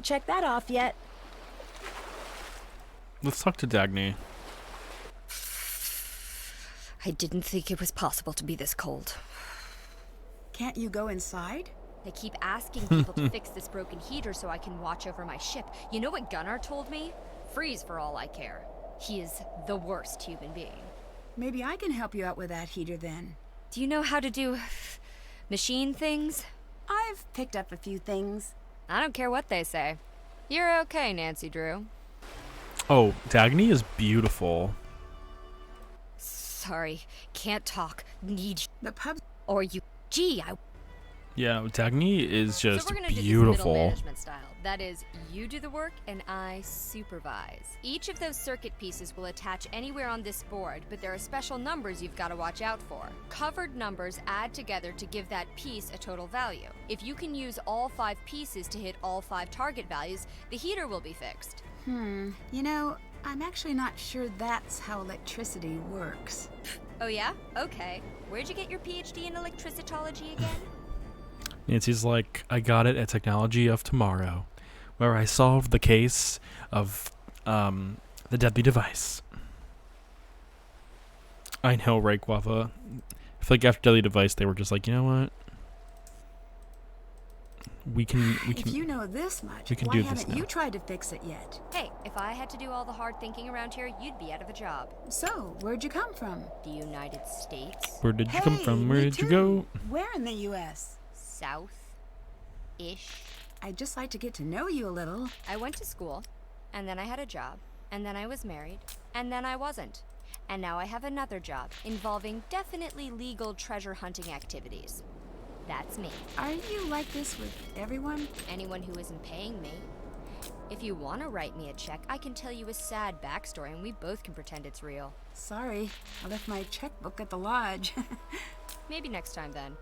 check that off yet. Let's talk to Dagny. I didn't think it was possible to be this cold. Can't you go inside? They keep asking people to fix this broken heater so I can watch over my ship. You know what Gunnar told me? Freeze for all I care. He is the worst human being. Maybe I can help you out with that heater then. Do you know how to do machine things? I've picked up a few things. I don't care what they say. You're okay, Nancy Drew. Oh, Dagny is beautiful. Sorry, can't talk. Need The pub. or you. Gee, Yeah, Dagny is just so we're gonna do this beautiful. middle management style. That is, you do the work and I supervise. Each of those circuit pieces will attach anywhere on this board, but there are special numbers you've got to watch out for. Covered numbers add together to give that piece a total value. If you can use all 5 pieces to hit all 5 target values, the heater will be fixed. You know, I'm actually not sure that's how electricity works. Oh yeah? Okay. Where'd you get your PhD in electricitology again? Nancy's like, I got it at Technology of Tomorrow, where I solved the case of the deadly device. I know, right, Guava? I feel like after Deadly Device, they were just like, you know what? We can. If you know this much, we can why do this haven't now. you tried to fix it yet? Hey, if I had to do all the hard thinking around here, you'd be out of a job. So, where'd you come from? The United States? Where did you come Hey, from? Where me did you too. go? Where in the U.S.? South-ish. I'd just like to get to know you a little. I went to school, and then I had a job, and then I was married, and then I wasn't. And now I have another job involving definitely legal treasure hunting activities. That's me. Are you like this with everyone? Anyone who isn't paying me. If you want to write me a check, I can tell you a sad backstory and we both can pretend it's real. Sorry, I left my checkbook at the lodge. Maybe next time then.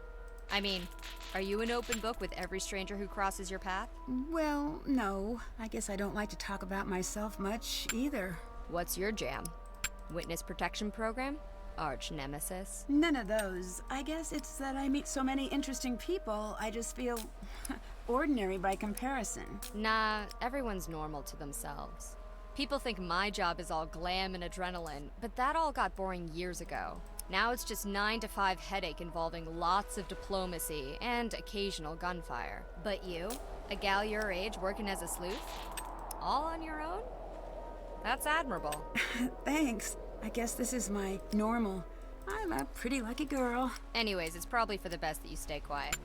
I mean, are you an open book with every stranger who crosses your path? Well, no. I guess I don't like to talk about myself much either. What's your jam? Witness protection program? Arch nemesis? None of those. I guess it's that I meet so many interesting people, I just feel ordinary by comparison. Nah, everyone's normal to themselves. People think my job is all glam and adrenaline, but that all got boring years ago. Now it's just 9 to 5 headache involving lots of diplomacy and occasional gunfire. But you, a gal your age working as a sleuth? All on your own? That's admirable. Thanks. I guess this is my normal. I'm a pretty lucky girl. Anyways, it's probably for the best that you stay quiet.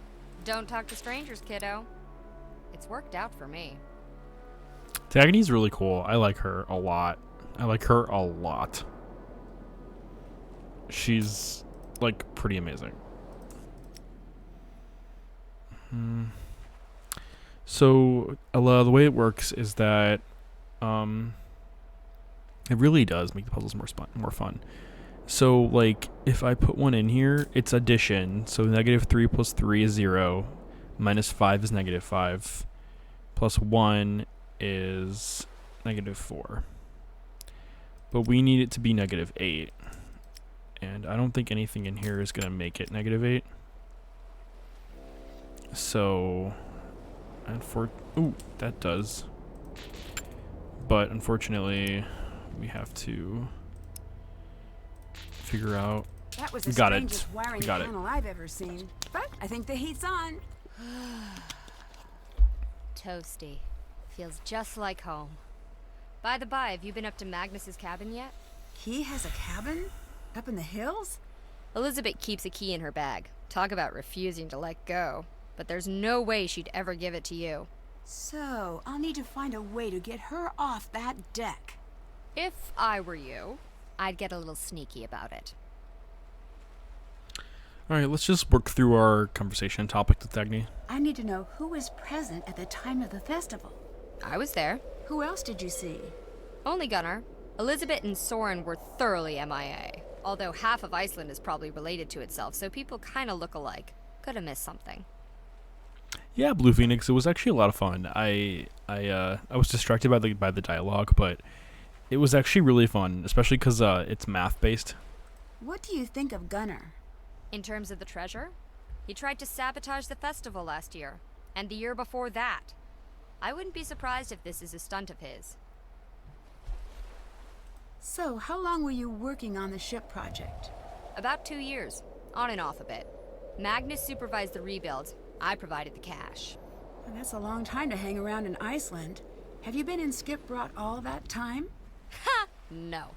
Don't talk to strangers, kiddo. It's worked out for me. Dagny's really cool. I like her a lot. She's, like, pretty amazing. So, the way it works is that, it really does make the puzzles more fun. So, like, if I put one in here, it's addition. So, -3 plus 3 is 0. -5 is -5. Plus 1 is -4. But we need it to be -8. And I don't think anything in here is going to make it -8. So, ooh, that does. But unfortunately, we have to figure out. That was the Got it. strangest wiring Got it. panel I've ever seen. But I think the heat's on. Toasty. Feels just like home. By the by, have you been up to Magnus's cabin yet? He has a cabin? Up in the hills? Elizabeth keeps a key in her bag. Talk about refusing to let go. But there's no way she'd ever give it to you. So, I'll need to find a way to get her off that deck. If I were you, I'd get a little sneaky about it. Alright, let's just work through our conversation topic with Dagny. I need to know who was present at the time of the festival. I was there. Who else did you see? Only Gunnar. Elizabeth and Soren were thoroughly MIA. Although half of Iceland is probably related to itself, so people kinda look alike. Could have missed something. Yeah, Blue Phoenix. It was actually a lot of fun. I was distracted by the dialogue, but it was actually really fun, especially because it's math based. What do you think of Gunnar? In terms of the treasure, he tried to sabotage the festival last year, and the year before that. I wouldn't be surprised if this is a stunt of his. So, how long were you working on the ship project? About 2 years, on and off a bit. Magnus supervised the rebuild. I provided the cash. Well, that's a long time to hang around in Iceland. Have you been in Skipbrought all that time? No.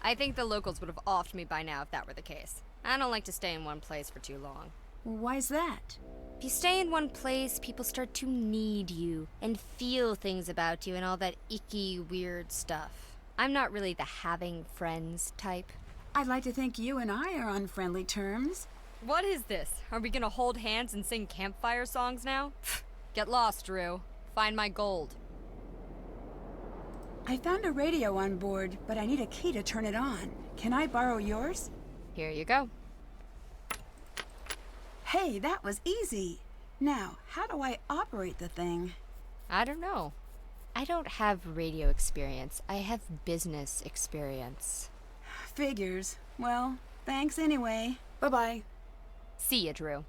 I think the locals would have offed me by now if that were the case. I don't like to stay in one place for too long. Why's that? If you stay in one place, people start to need you and feel things about you and all that icky, weird stuff. I'm not really the having friends type. I'd like to think you and I are on friendly terms. What is this? Are we gonna hold hands and sing campfire songs now? Get lost, Drew. Find my gold. I found a radio on board, but I need a key to turn it on. Can I borrow yours? Here you go. Hey, that was easy. Now, how do I operate the thing? I don't know. I don't have radio experience. I have business experience. Figures. Well, Thanks anyway. Bye-bye. See ya, Drew.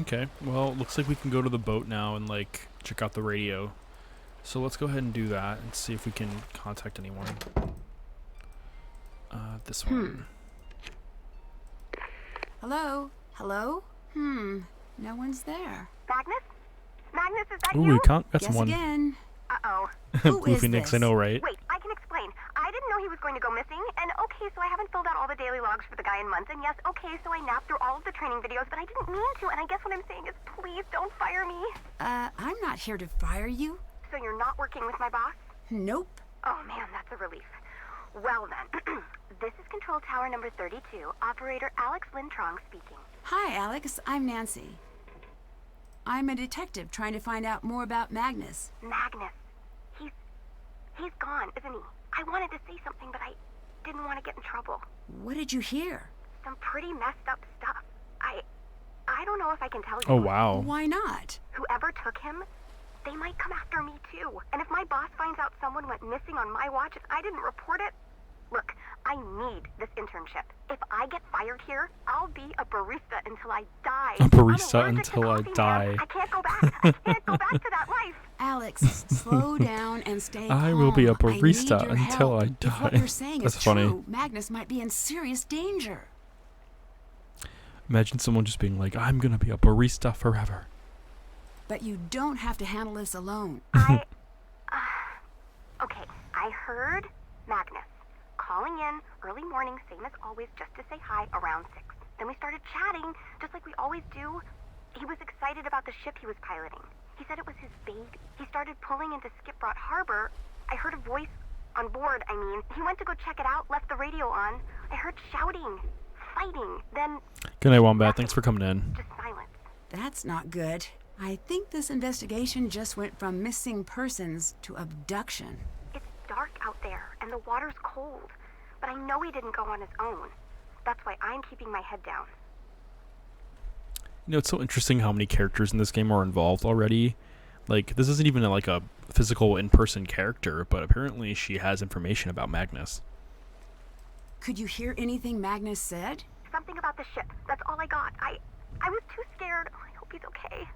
Okay, well, looks like we can go to the boat now and, like, check out the radio. So let's go ahead and do that and see if we can contact anyone. This one. Hello? Hello? No one's there. Magnus? Magnus, is that Ooh, you? we got Guess someone. again. Uh-oh. Who Blue is Phoenix, I this? know, right? Wait, I can explain. I didn't know he was going to go missing, and okay, so I haven't filled out all the daily logs for the guy in months, and yes, okay, so I napped through all of the training videos, but I didn't mean to, and I guess what I'm saying is please don't fire me. I'm not here to fire you. So you're not working with my boss? Nope. Oh man, that's a relief. Well then, this is Control Tower number 32, Operator Alex Lintrong speaking. Hi, Alex. I'm Nancy. I'm a detective trying to find out more about Magnus. Magnus. He's gone, isn't he? I wanted to say something, but I didn't want to get in trouble. What did you hear? Some pretty messed up stuff. I don't know if I can tell you. Oh, wow. Why not? Whoever took him, they might come after me too. And if my boss finds out someone went missing on my watch and I didn't report it, look, I need this internship. If I get fired here, I'll be a barista until I die. A barista I'm allergic to until I coffee, man. die. I can't go back. I can't go back to that life. Alex, slow down and stay calm. I will be a barista I need your until help. I If what die. you're saying That's is funny. true, Magnus might be in serious danger. Imagine someone just being like, I'm gonna be a barista forever. But you don't have to handle this alone. Okay, I heard Magnus calling in early morning, same as always, just to say hi around 6. Then we started chatting, just like we always do. He was excited about the ship he was piloting. He said it was his baby. He started pulling into Skipbroad Harbor. I heard a voice on board, He went to go check it out, left the radio on. I heard shouting, fighting, then Good night, Wombat. Thanks for coming in. just silence. That's not good. I think this investigation just went from missing persons to abduction. It's dark out there, and the water's cold. But I know he didn't go on his own. That's why I'm keeping my head down. You know, it's so interesting how many characters in this game are involved already. Like, this isn't even like a physical in-person character, but apparently she has information about Magnus. Could you hear anything Magnus said? Something about the ship. That's all I got. I was too scared. Oh, I hope he's okay.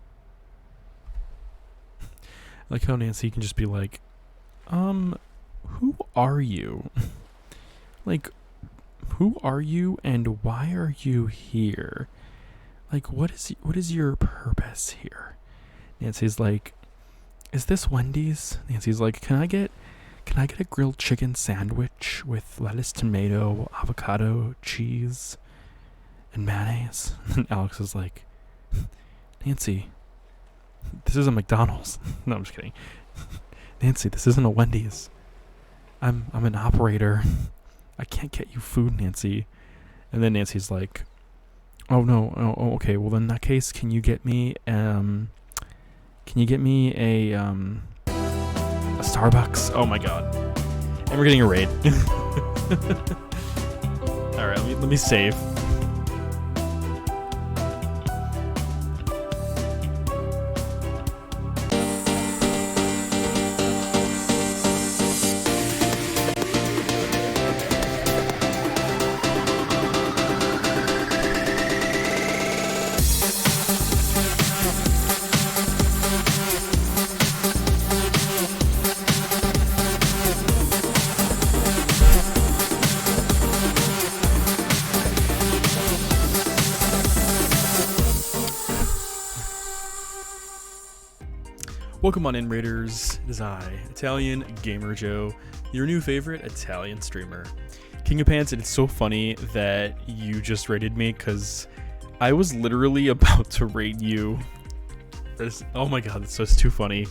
Like how Nancy can just be like, who are you? Like, who are you and why are you here? Like, what is your purpose here? Nancy's like, is this Wendy's? Nancy's like, can I get a grilled chicken sandwich with lettuce, tomato, avocado, cheese, and mayonnaise? And Alex is like, Nancy, this isn't McDonald's. No, I'm just kidding. Nancy, this isn't a Wendy's. I'm an operator. I can't get you food, Nancy. And then Nancy's like, oh no, oh, okay. Well, in that case, can you get me a Starbucks? Oh my god. And we're getting a raid. All right, let me save. Welcome on in, Raiders. It is I, Italian Gamer Joe, your new favorite Italian streamer. King of Pants, it's so funny that you just raided me because I was literally about to raid you. Oh my god, it's too funny.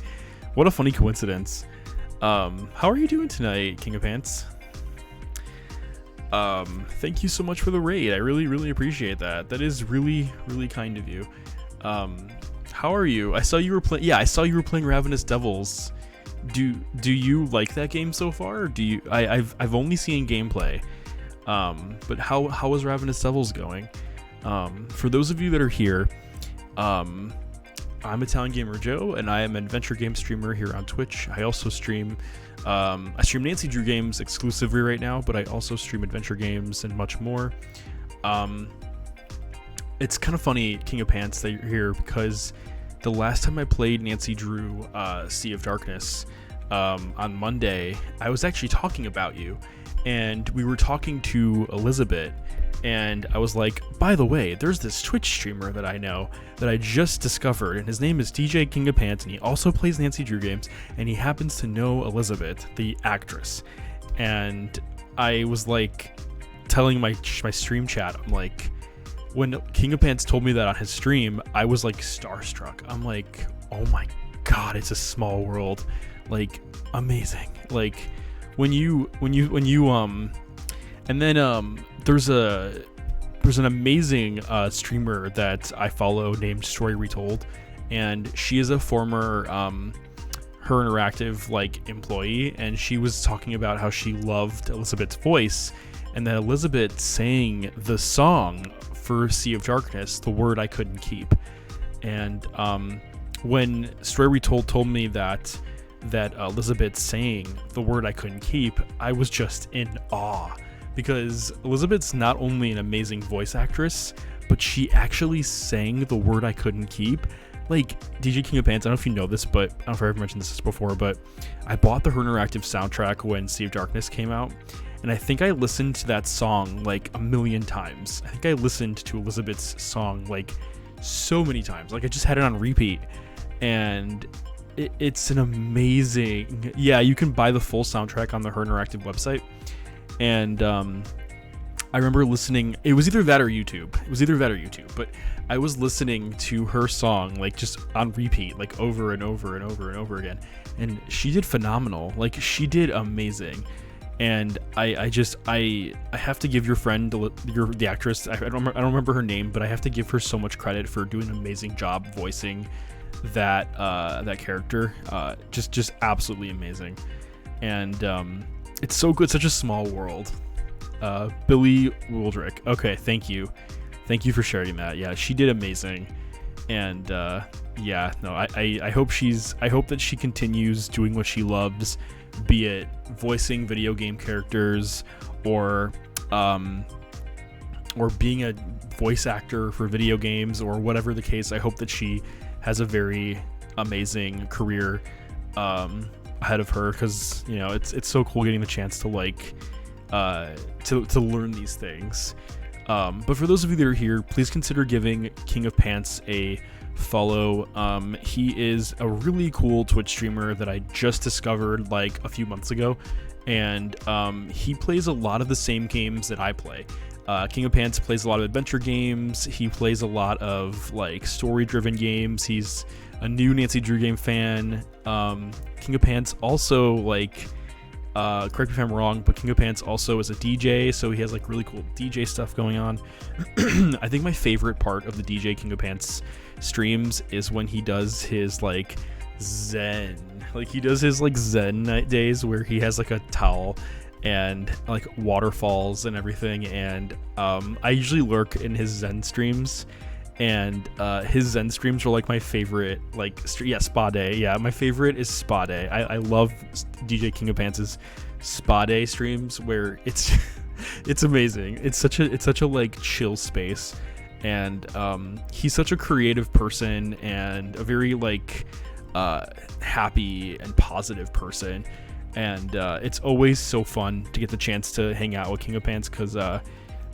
What a funny coincidence. How are you doing tonight, King of Pants? Thank you so much for the raid. I really, really appreciate that. That is really, really kind of you. How are you? I saw you were playing. Yeah, I saw you were playing Ravenous Devils. Do you like that game so far? Or do you? I've only seen gameplay. But how is Ravenous Devils going? For those of you that are here, I'm Italian Gamer Joe, and I am an adventure game streamer here on Twitch. I also stream. I stream Nancy Drew games exclusively right now, but I also stream adventure games and much more. it's kind of funny, King of Pants, that you're here, because the last time I played Nancy Drew Sea of Darkness on Monday, I was actually talking about you, and we were talking to Elizabeth, and I was like, by the way, there's this Twitch streamer that I know that I just discovered, and his name is DJ King of Pants, and he also plays Nancy Drew games, and he happens to know Elizabeth, the actress. And I was like telling my stream chat, I'm like, when King of Pants told me that on his stream, I was like starstruck. I'm like, oh my god, it's a small world. Like, amazing. Like, when you and then there's an amazing streamer that I follow named Story Retold, and she is a former Her Interactive like employee, and she was talking about how she loved Elizabeth's voice, and that Elizabeth sang the song for Sea of Darkness, The Word I Couldn't Keep. And when Story Retold told me that Elizabeth sang The Word I Couldn't Keep, I was just in awe, because Elizabeth's not only an amazing voice actress, but she actually sang The Word I Couldn't Keep. Like, DJ King of Pants, I don't know if you know this, but I don't know if I've ever mentioned this before, but I bought the Her Interactive soundtrack when Sea of Darkness came out, and I think I listened to that song like a million times. I think I listened to Elizabeth's song like so many times. Like, I just had it on repeat, and it's an amazing... Yeah, you can buy the full soundtrack on the Her Interactive website, and I remember listening... It was either that or YouTube, but I was listening to her song like just on repeat, like over and over and over and over again, and she did phenomenal. Like, she did amazing. And I have to give your friend, the actress, I don't remember her name, but I have to give her so much credit for doing an amazing job voicing that character. Just absolutely amazing. And it's so good, such a small world. Billy Wooldrick. Okay, thank you for sharing that. Yeah, she did amazing. And yeah, no, I hope that she continues doing what she loves, be it voicing video game characters or being a voice actor for video games, or whatever the case. I hope that she has a very amazing career ahead of her, because you know, it's so cool getting the chance to like to learn these things. But for those of you that are here, please consider giving King of Pants a follow. He is a really cool Twitch streamer that I just discovered like a few months ago, and he plays a lot of the same games that I play. King of Pants plays a lot of adventure games. He plays a lot of like story-driven games. He's a new Nancy Drew game fan. King of Pants also, like, correct me if I'm wrong, but King of Pants also is a DJ, so he has like really cool DJ stuff going on. I think my favorite part of the DJ King of Pants streams is when he does his like zen night days, where he has like a towel and like waterfalls and everything, and I usually lurk in his zen streams, and his zen streams are like my favorite. Like, spa day. Yeah, my favorite is spa day. I love DJ King of Pants' spa day streams, where it's it's amazing. It's such a like chill space, and he's such a creative person and a very like happy and positive person, and it's always so fun to get the chance to hang out with King of Pants, because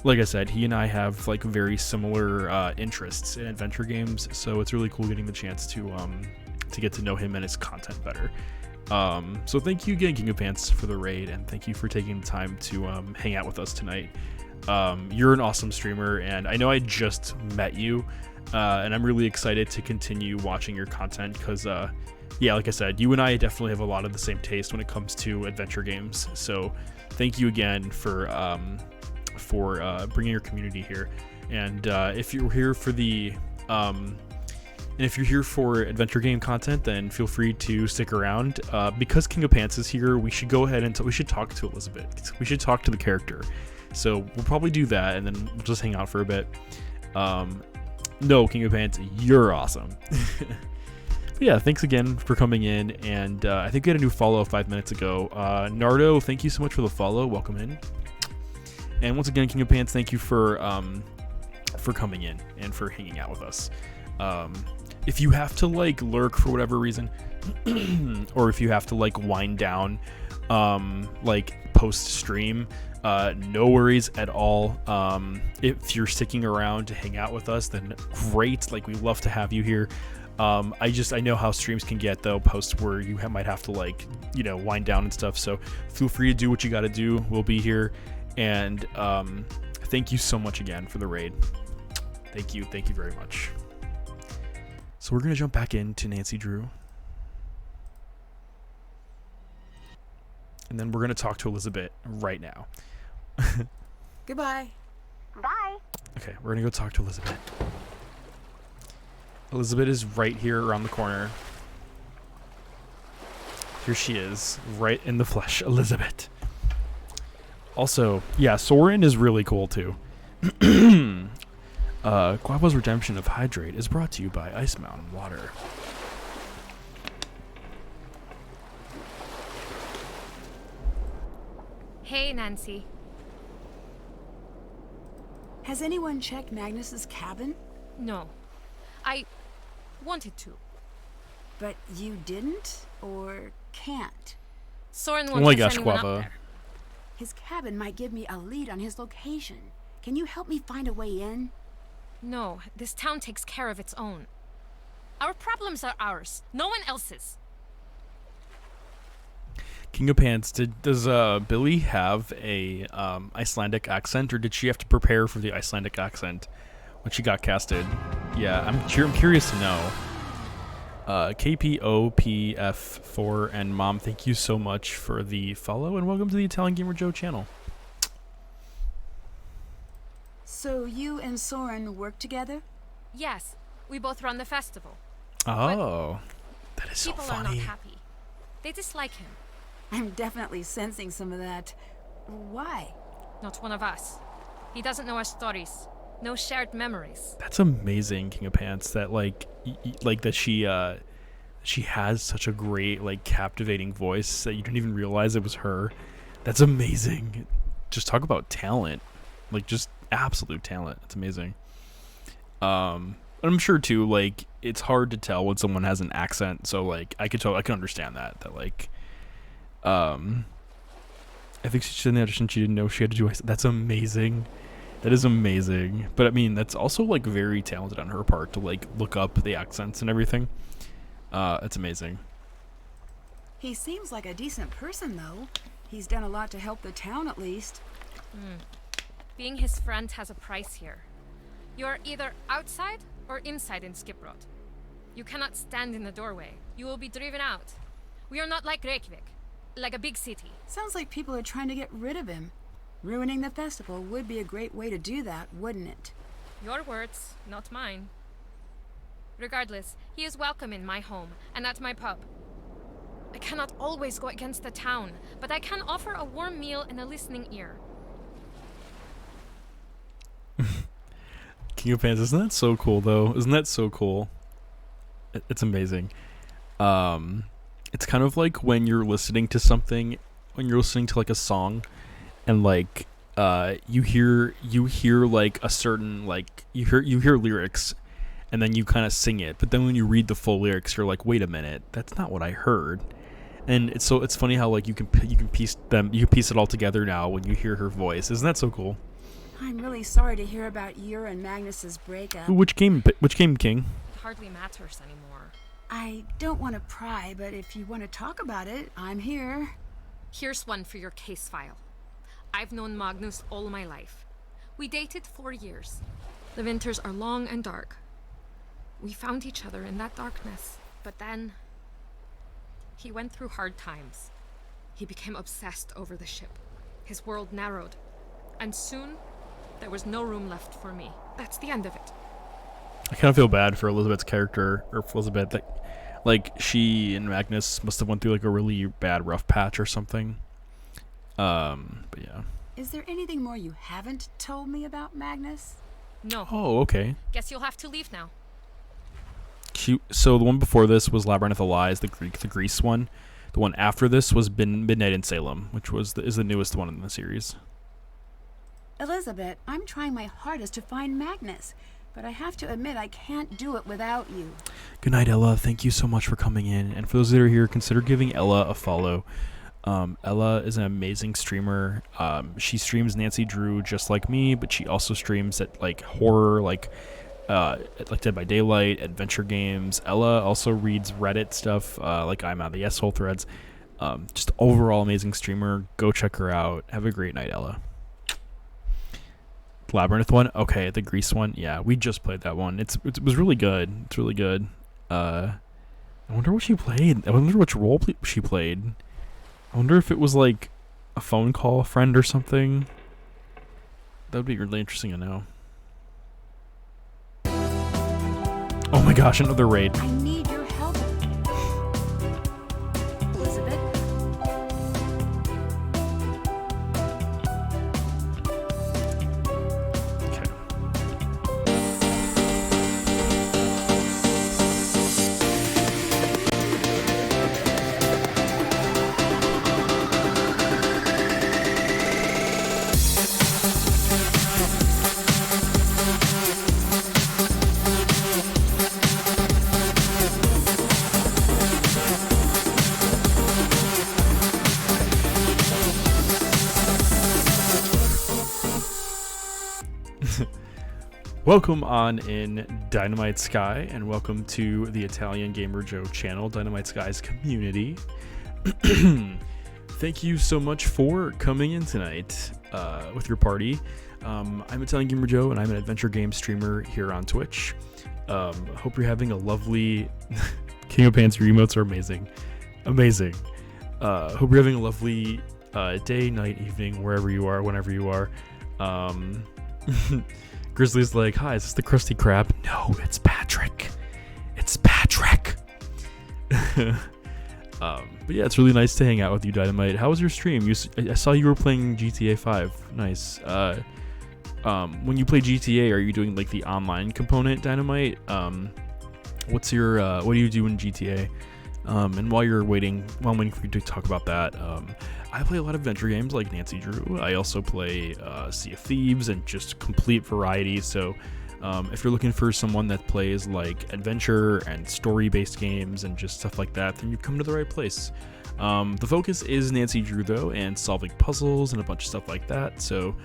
like I said, he and I have like very similar interests in adventure games, so it's really cool getting the chance to get to know him and his content better. So thank you again, King of Pants, for the raid, and thank you for taking the time to hang out with us tonight. You're an awesome streamer, and I know I just met you, and I'm really excited to continue watching your content, because yeah, like I said, you and I definitely have a lot of the same taste when it comes to adventure games. So thank you again for bringing your community here. And if you're here for the and if you're here for adventure game content, then feel free to stick around. Because King of Pants is here, we should go ahead and we should talk to Elizabeth. We should talk to the character. So we'll probably do that, and then we'll just hang out for a bit. No, King of Pants, you're awesome. But yeah, thanks again for coming in, and I think we had a new follow 5 minutes ago. Nardo, thank you so much for the follow. Welcome in. And once again, King of Pants, thank you for coming in and for hanging out with us. If you have to like lurk for whatever reason, or if you have to like wind down, like post stream, no worries at all. If you're sticking around to hang out with us, then great. Like, we love to have you here. I know how streams can get though, post where you might have to like, wind down and stuff. So feel free to do what you got to do. We'll be here. And thank you so much again for the raid. Thank you very much. So we're gonna jump back into Nancy Drew, and then we're gonna talk to Elizabeth right now. Goodbye. Bye. Okay, we're gonna go talk to Elizabeth. Elizabeth is right here around the corner. Here she is, right in the flesh, Elizabeth. Also, yeah, Soren is really cool too. Guava's Redemption of Hydrate is brought to you by Ice Mountain Water. Hey, Nancy. Has anyone checked Magnus's cabin? No. I wanted to. But you didn't? Or can't? Soren Oh won't my let gosh, anyone up Guava. there. His cabin might give me a lead on his location. Can you help me find a way in? No, this town takes care of its own. Our problems are ours, no one else's. King of Pants, does Billy have a Icelandic accent, or did she have to prepare for the Icelandic accent when she got casted? Yeah, I'm curious to know. KPOPF4 and Mom, thank you so much for the follow, and welcome to the Italian Gamer Joe channel. So you and Soren work together? Yes, we both run the festival. Oh, that is so People are not funny. happy. They dislike him. I'm definitely sensing some of that. Why? Not one of us. He doesn't know our stories. No shared memories. That's amazing, King of Pants. That that she has such a great, like, captivating voice that you didn't even realize it was her. That's amazing. Just talk about talent, like, just absolute talent. It's amazing. And I'm sure too, like, it's hard to tell when someone has an accent. So like, I can understand that like, I think she said in the audition she didn't know she had to do. That's amazing. That is amazing. But I mean, that's also like very talented on her part to like look up the accents and everything. It's amazing. He seems like a decent person, though. He's done a lot to help the town, at least. Being his friend has a price here. You're either outside or inside in Skiprot. You cannot stand in the doorway. You will be driven out. We are not like Reykjavik, like a big city. Sounds like people are trying to get rid of him. Ruining the festival would be a great way to do that, wouldn't it? Your words, not mine. Regardless, he is welcome in my home and at my pub. I cannot always go against the town, but I can offer a warm meal and a listening ear. King of Pants, isn't that so cool though? Isn't that so cool? It's amazing. It's kind of like when you're listening to something, when you're listening to like a song, and like you hear like a certain, like you hear lyrics, and then you kind of sing it, but then when you read the full lyrics, you're like, wait a minute, that's not what I heard. And it's funny how like you can piece it all together now when you hear her voice. Isn't that so cool? I'm really sorry to hear about your and Magnus's breakup. Which game, King? It hardly matters anymore. I don't want to pry, but if you want to talk about it, I'm here. Here's one for your case file. I've known Magnus all my life. We dated 4 years. The winters are long and dark. We found each other in that darkness, but then he went through hard times. He became obsessed over the ship. His world narrowed, and soon there was no room left for me. That's the end of it. I kind of feel bad for Elizabeth's character, or for Elizabeth, that like she and Magnus must have went through like a really bad rough patch or something. But yeah. Is there anything more you haven't told me about Magnus? No. Oh, okay. Guess you'll have to leave now. So the one before this was Labyrinth of Lies, the Greece one. The one after this was Midnight in Salem, which is the newest one in the series. Elizabeth, I'm trying my hardest to find Magnus, but I have to admit I can't do it without you. Good night, Ella. Thank you so much for coming in. And for those that are here, consider giving Ella a follow. Ella is an amazing streamer. She streams Nancy Drew just like me, but she also streams at like horror, like Dead by Daylight, adventure games. Ella also reads Reddit stuff, like I'm out the S-hole threads. Just overall amazing streamer. Go check her out. Have a great night, Ella. Labyrinth one, okay. The Grease one, yeah. We just played that one. It was really good. It's really good. I wonder what she played. I wonder which role she played. I wonder if it was like a phone call friend or something. That would be really interesting to know. Oh my gosh, another raid. I need your help. Elizabeth? Okay. Welcome on in Dynamite Sky, and welcome to the Italian Gamer Joe channel, Dynamite Sky's community. Thank you so much for coming in tonight with your party. I'm Italian Gamer Joe, and I'm an adventure game streamer here on Twitch. Hope you're having a lovely... King of Pants, your emotes are amazing. Amazing. Hope you're having a lovely day, night, evening, wherever you are, whenever you are. Grizzly's like, hi, is this the Krusty Krab? No, it's Patrick. It's Patrick. But yeah, it's really nice to hang out with you, Dynamite. How was your stream? I saw you were playing GTA 5. Nice. When you play GTA, are you doing like the online component, Dynamite? What do you do in GTA? And while I'm waiting for you to talk about that, I play a lot of adventure games like Nancy Drew. I also play Sea of Thieves and just complete variety. So if you're looking for someone that plays like adventure and story-based games and just stuff like that, then you've come to the right place. The focus is Nancy Drew though, and solving puzzles and a bunch of stuff like that. So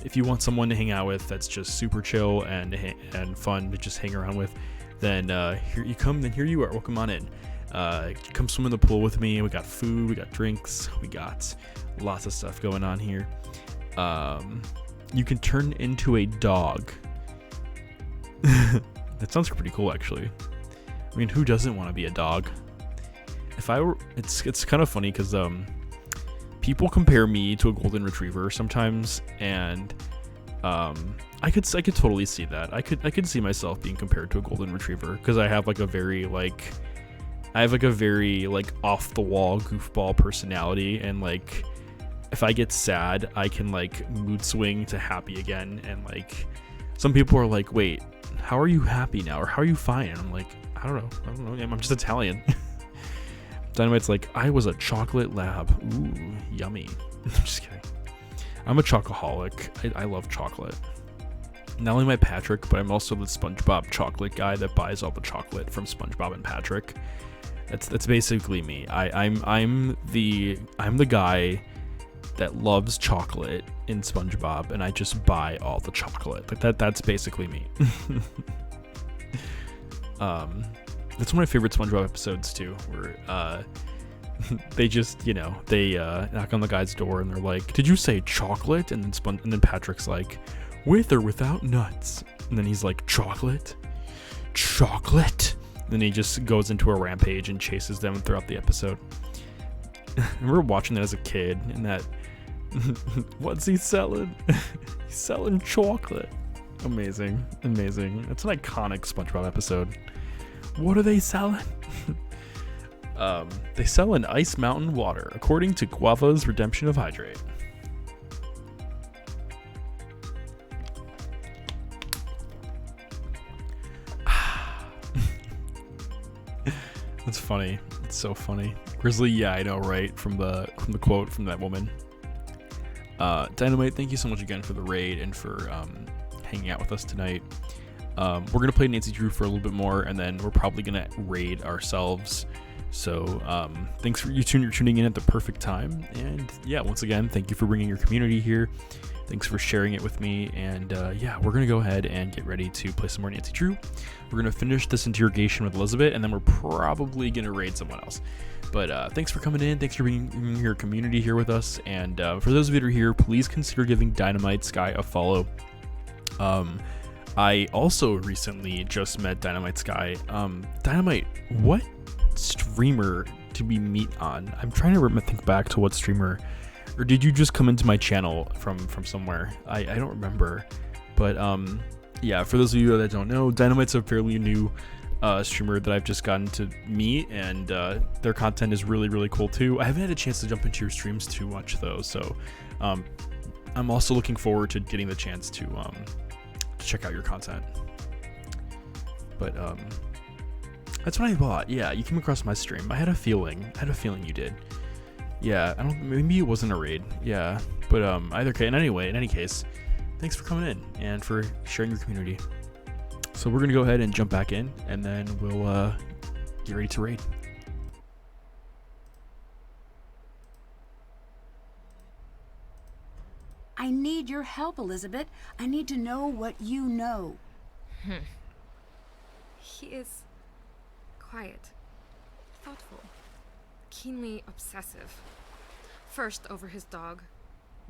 if you want someone to hang out with that's just super chill and fun to just hang around with, then here you come. Then here you are. Welcome on in. Come swim in the pool with me. We got food, we got drinks, we got lots of stuff going on here. You can turn into a dog. That sounds pretty cool, actually. I mean, who doesn't want to be a dog? If I were, it's kind of funny because people compare me to a golden retriever sometimes, and I could totally see that. I could see myself being compared to a golden retriever because I have like a very off the wall goofball personality, and like if I get sad, I can like mood swing to happy again. And like some people are like, wait, how are you happy now, or how are you fine? And I'm like, I don't know, I'm just Italian. Dynamite's like, I was a chocolate lab. Ooh, yummy. I'm just kidding. I'm a chocoholic. I love chocolate. Not only am I Patrick, but I'm also the SpongeBob chocolate guy that buys all the chocolate from SpongeBob and Patrick. That's basically me. I'm the guy that loves chocolate in SpongeBob, and I just buy all the chocolate. Like that's basically me. That's one of my favorite SpongeBob episodes too, where they just, they knock on the guy's door and they're like, "Did you say chocolate?" And then Patrick's like, "With or without nuts?" And then he's like, "Chocolate? Chocolate?" Then he just goes into a rampage and chases them throughout the episode. I remember watching that as a kid, and that, what's he selling? He's selling chocolate. Amazing. It's an iconic SpongeBob episode. What are they selling? They sell an Ice Mountain water, according to Guava's Redemption of Hydrate. That's funny. It's so funny. Grizzly, yeah, I know, right? From the quote from that woman. Dynamite, thank you so much again for the raid and for hanging out with us tonight. We're gonna play Nancy Drew for a little bit more, and then we're probably gonna raid ourselves. So thanks for tuning in at the perfect time. And yeah, once again, thank you for bringing your community here. Thanks for sharing it with me. And yeah, we're gonna go ahead and get ready to play some more Nancy Drew. We're gonna finish this interrogation with Elizabeth, and then we're probably gonna raid someone else. But thanks for coming in. Thanks for bringing your community here with us. And for those of you that are here, please consider giving Dynamite Sky a follow. I also recently just met Dynamite Sky. Dynamite, what streamer did we meet on? I'm trying to think back to what streamer, or did you just come into my channel from somewhere? I don't remember. But yeah, for those of you that don't know, Dynamite's a fairly new streamer that I've just gotten to meet, and their content is really cool too. I haven't had a chance to jump into your streams too much though, so I'm also looking forward to getting the chance to check out your content. But that's what I thought. Yeah, you came across my stream. I had a feeling you did. Yeah, maybe it wasn't a raid. Yeah, but either case, in any case, thanks for coming in and for sharing your community. So we're gonna go ahead and jump back in, and then we'll get ready to raid. I need your help, Elizabeth. I need to know what you know. He is quiet, thoughtful, keenly obsessive. First over his dog,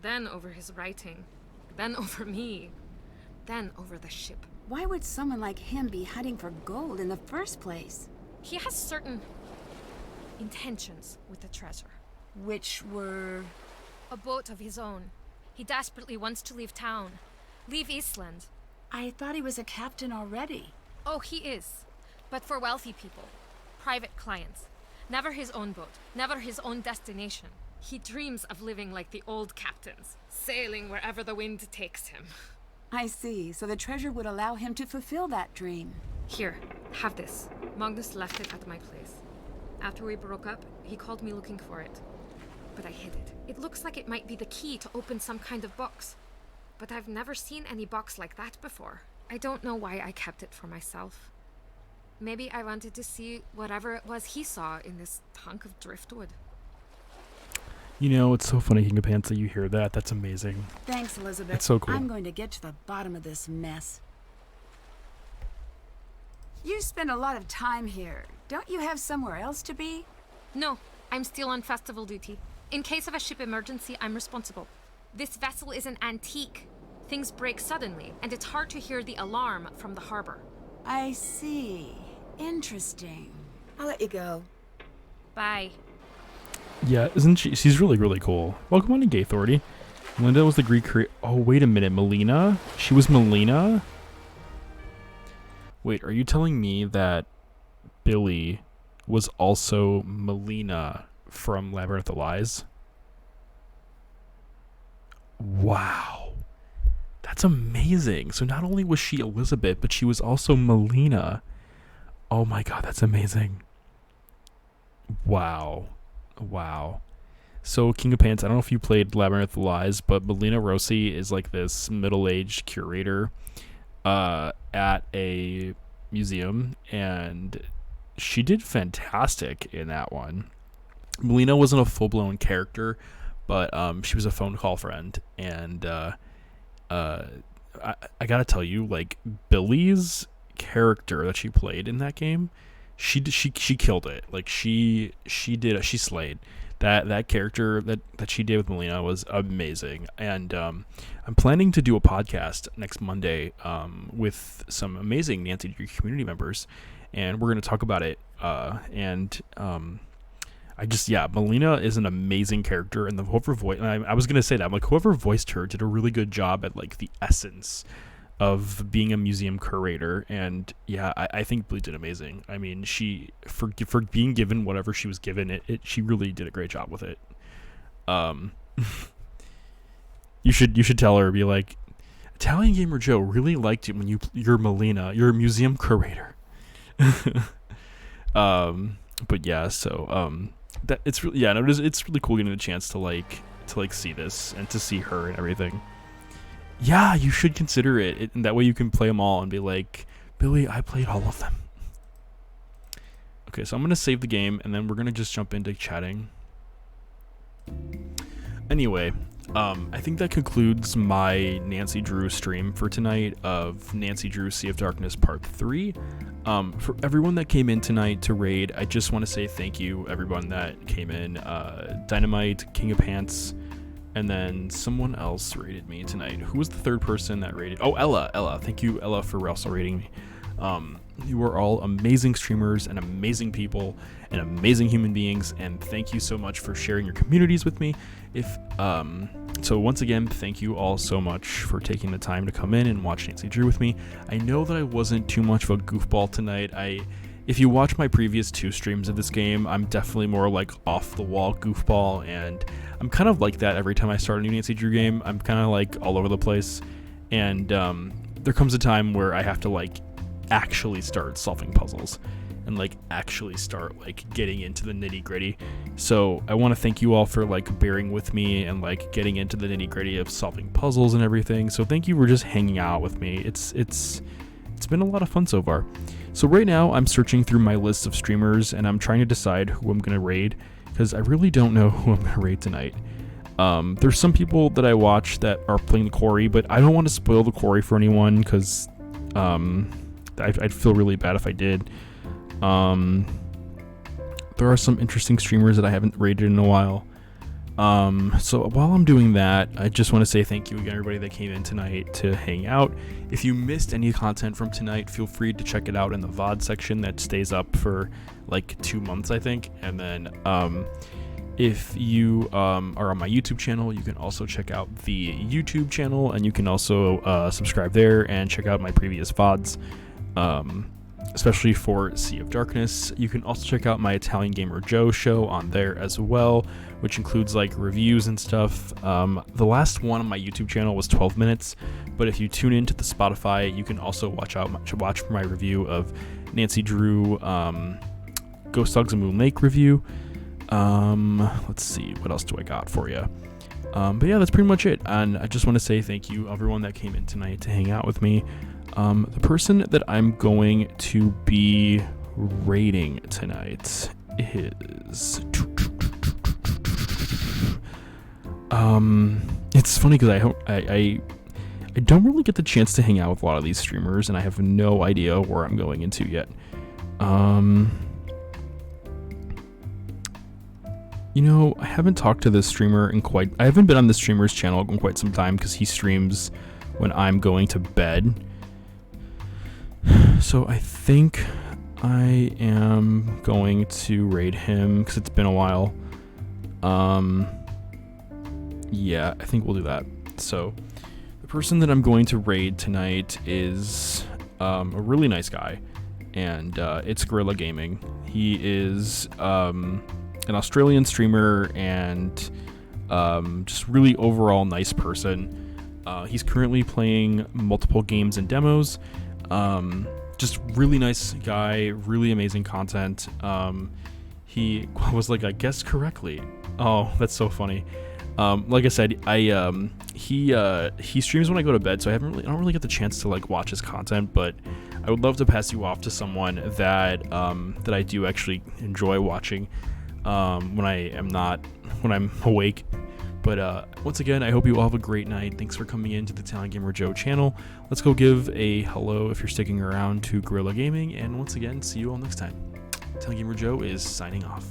then over his writing, then over me, then over the ship. Why would someone like him be hunting for gold in the first place? He has certain intentions with the treasure. Which were... A boat of his own. He desperately wants to leave town. Leave Eastland. I thought he was a captain already. Oh, he is. But for wealthy people. Private clients. Never his own boat. Never his own destination. He dreams of living like the old captains. Sailing wherever the wind takes him. I see. So the treasure would allow him to fulfill that dream. Here, have this. Magnus left it at my place. After we broke up, he called me looking for it. But I hid it. It looks like it might be the key to open some kind of box. But I've never seen any box like that before. I don't know why I kept it for myself. Maybe I wanted to see whatever it was he saw in this hunk of driftwood. You know, it's so funny, King of Pants, that you hear that. That's amazing. Thanks, Elizabeth. That's so cool. I'm going to get to the bottom of this mess. You spend a lot of time here. Don't you have somewhere else to be? No, I'm still on festival duty. In case of a ship emergency, I'm responsible. This vessel is an antique. Things break suddenly, and it's hard to hear the alarm from the harbor. I see. Interesting. I'll let you go. Bye. Yeah, isn't she? She's really cool. Welcome on to Gay Authority. Linda was the Greek Oh, wait a minute. Melina? She was Melina? Wait, are you telling me that Billy was also Melina from Labyrinth of Lies? Wow. That's amazing. So not only was she Elizabeth, but she was also Melina. Oh my god, that's amazing. Wow. So King of Pants, I don't know if you played Labyrinth of Lies, but Melina Rossi is like this middle-aged curator at a museum, and she did fantastic in that one. Melina wasn't a full-blown character, but she was a phone call friend, and I gotta tell you, like, Billy's character that she played in that game, she killed it. Like, she slayed. That character that she did with Melina was amazing, and I'm planning to do a podcast next Monday with some amazing Nancy Drew community members, and we're going to talk about it. Melina is an amazing character, and whoever voiced, I was going to say that, I'm like, whoever voiced her did a really good job at like the essence of being a museum curator, and yeah, I think Blue did amazing. I mean, she for being given whatever she was given, she really did a great job with it. You should tell her, be like, Italian Gamer Joe really liked it when you're Melina, you're a museum curator. But yeah, so that it's really it's really cool getting the chance to like to like see this and to see her and everything. Yeah, you should consider it. And that way you can play them all and be like, Billy, I played all of them. Okay, so I'm going to save the game, and then we're going to just jump into chatting. Anyway, I think that concludes my Nancy Drew stream for tonight of Nancy Drew Sea of Darkness Part 3. For everyone that came in tonight to raid, I just want to say thank you, everyone that came in. Dynamite, King of Pants, and then someone else raided me tonight. Who was the third person that raided? Oh, Ella. Thank you, Ella, for also raiding me. You are all amazing streamers and amazing people and amazing human beings, and thank you so much for sharing your communities with me. So once again, thank you all so much for taking the time to come in and watch Nancy Drew with me. I know that I wasn't too much of a goofball tonight. If you watch my previous 2 streams of this game, I'm definitely more like off the wall goofball, and I'm kind of like that every time I start a new Nancy Drew game. I'm kind of like all over the place, and there comes a time where I have to like actually start solving puzzles and like actually start like getting into the nitty-gritty. So I want to thank you all for like bearing with me and like getting into the nitty-gritty of solving puzzles and everything. So thank you for just hanging out with me. It's been a lot of fun so far. So right now I'm searching through my list of streamers and I'm trying to decide who I'm gonna raid, because I really don't know who I'm gonna raid tonight. There's some people that I watch that are playing the quarry, but I don't want to spoil the quarry for anyone, because I'd feel really bad if I did. There are some interesting streamers that I haven't rated in a while. So while I'm doing that, I just want to say thank you again, everybody that came in tonight to hang out. If you missed any content from tonight, feel free to check it out in the VOD section that stays up for like 2 months, I think. And then if you are on my YouTube channel, you can also check out the YouTube channel, and you can also subscribe there and check out my previous VODs. Especially for Sea of Darkness. You can also check out my Italian Gamer Joe show on there as well, which includes like reviews and stuff. The last one on my YouTube channel was 12 minutes, but if you tune into the Spotify, you can also watch my review of Nancy Drew Ghost Dogs and Moon Lake review. Let's see, what else do I got for you? But yeah, that's pretty much it. And I just want to say thank you, everyone that came in tonight to hang out with me. The person that I'm going to be rating tonight is... It's funny because I don't really get the chance to hang out with a lot of these streamers, and I have no idea where I'm going into yet. You know, I haven't talked to this streamer I haven't been on this streamer's channel in quite some time, because he streams when I'm going to bed. So I think I am going to raid him because it's been a while. Yeah, I think we'll do that. So the person that I'm going to raid tonight is a really nice guy, and it's Gorilla Gaming. He is an Australian streamer and just really overall nice person. He's currently playing multiple games and demos. Just really nice guy, really amazing content. He was like, I guessed correctly. Oh, that's so funny. Like I said, he streams when I go to bed, so I don't really get the chance to like watch his content, but I would love to pass you off to someone that I do actually enjoy watching when I'm awake. But once again, I hope you all have a great night. Thanks for coming in to the Italian Gamer Joe channel. Let's go give a hello, if you're sticking around, to Gorilla Gaming. And once again, see you all next time. Italian Gamer Joe is signing off.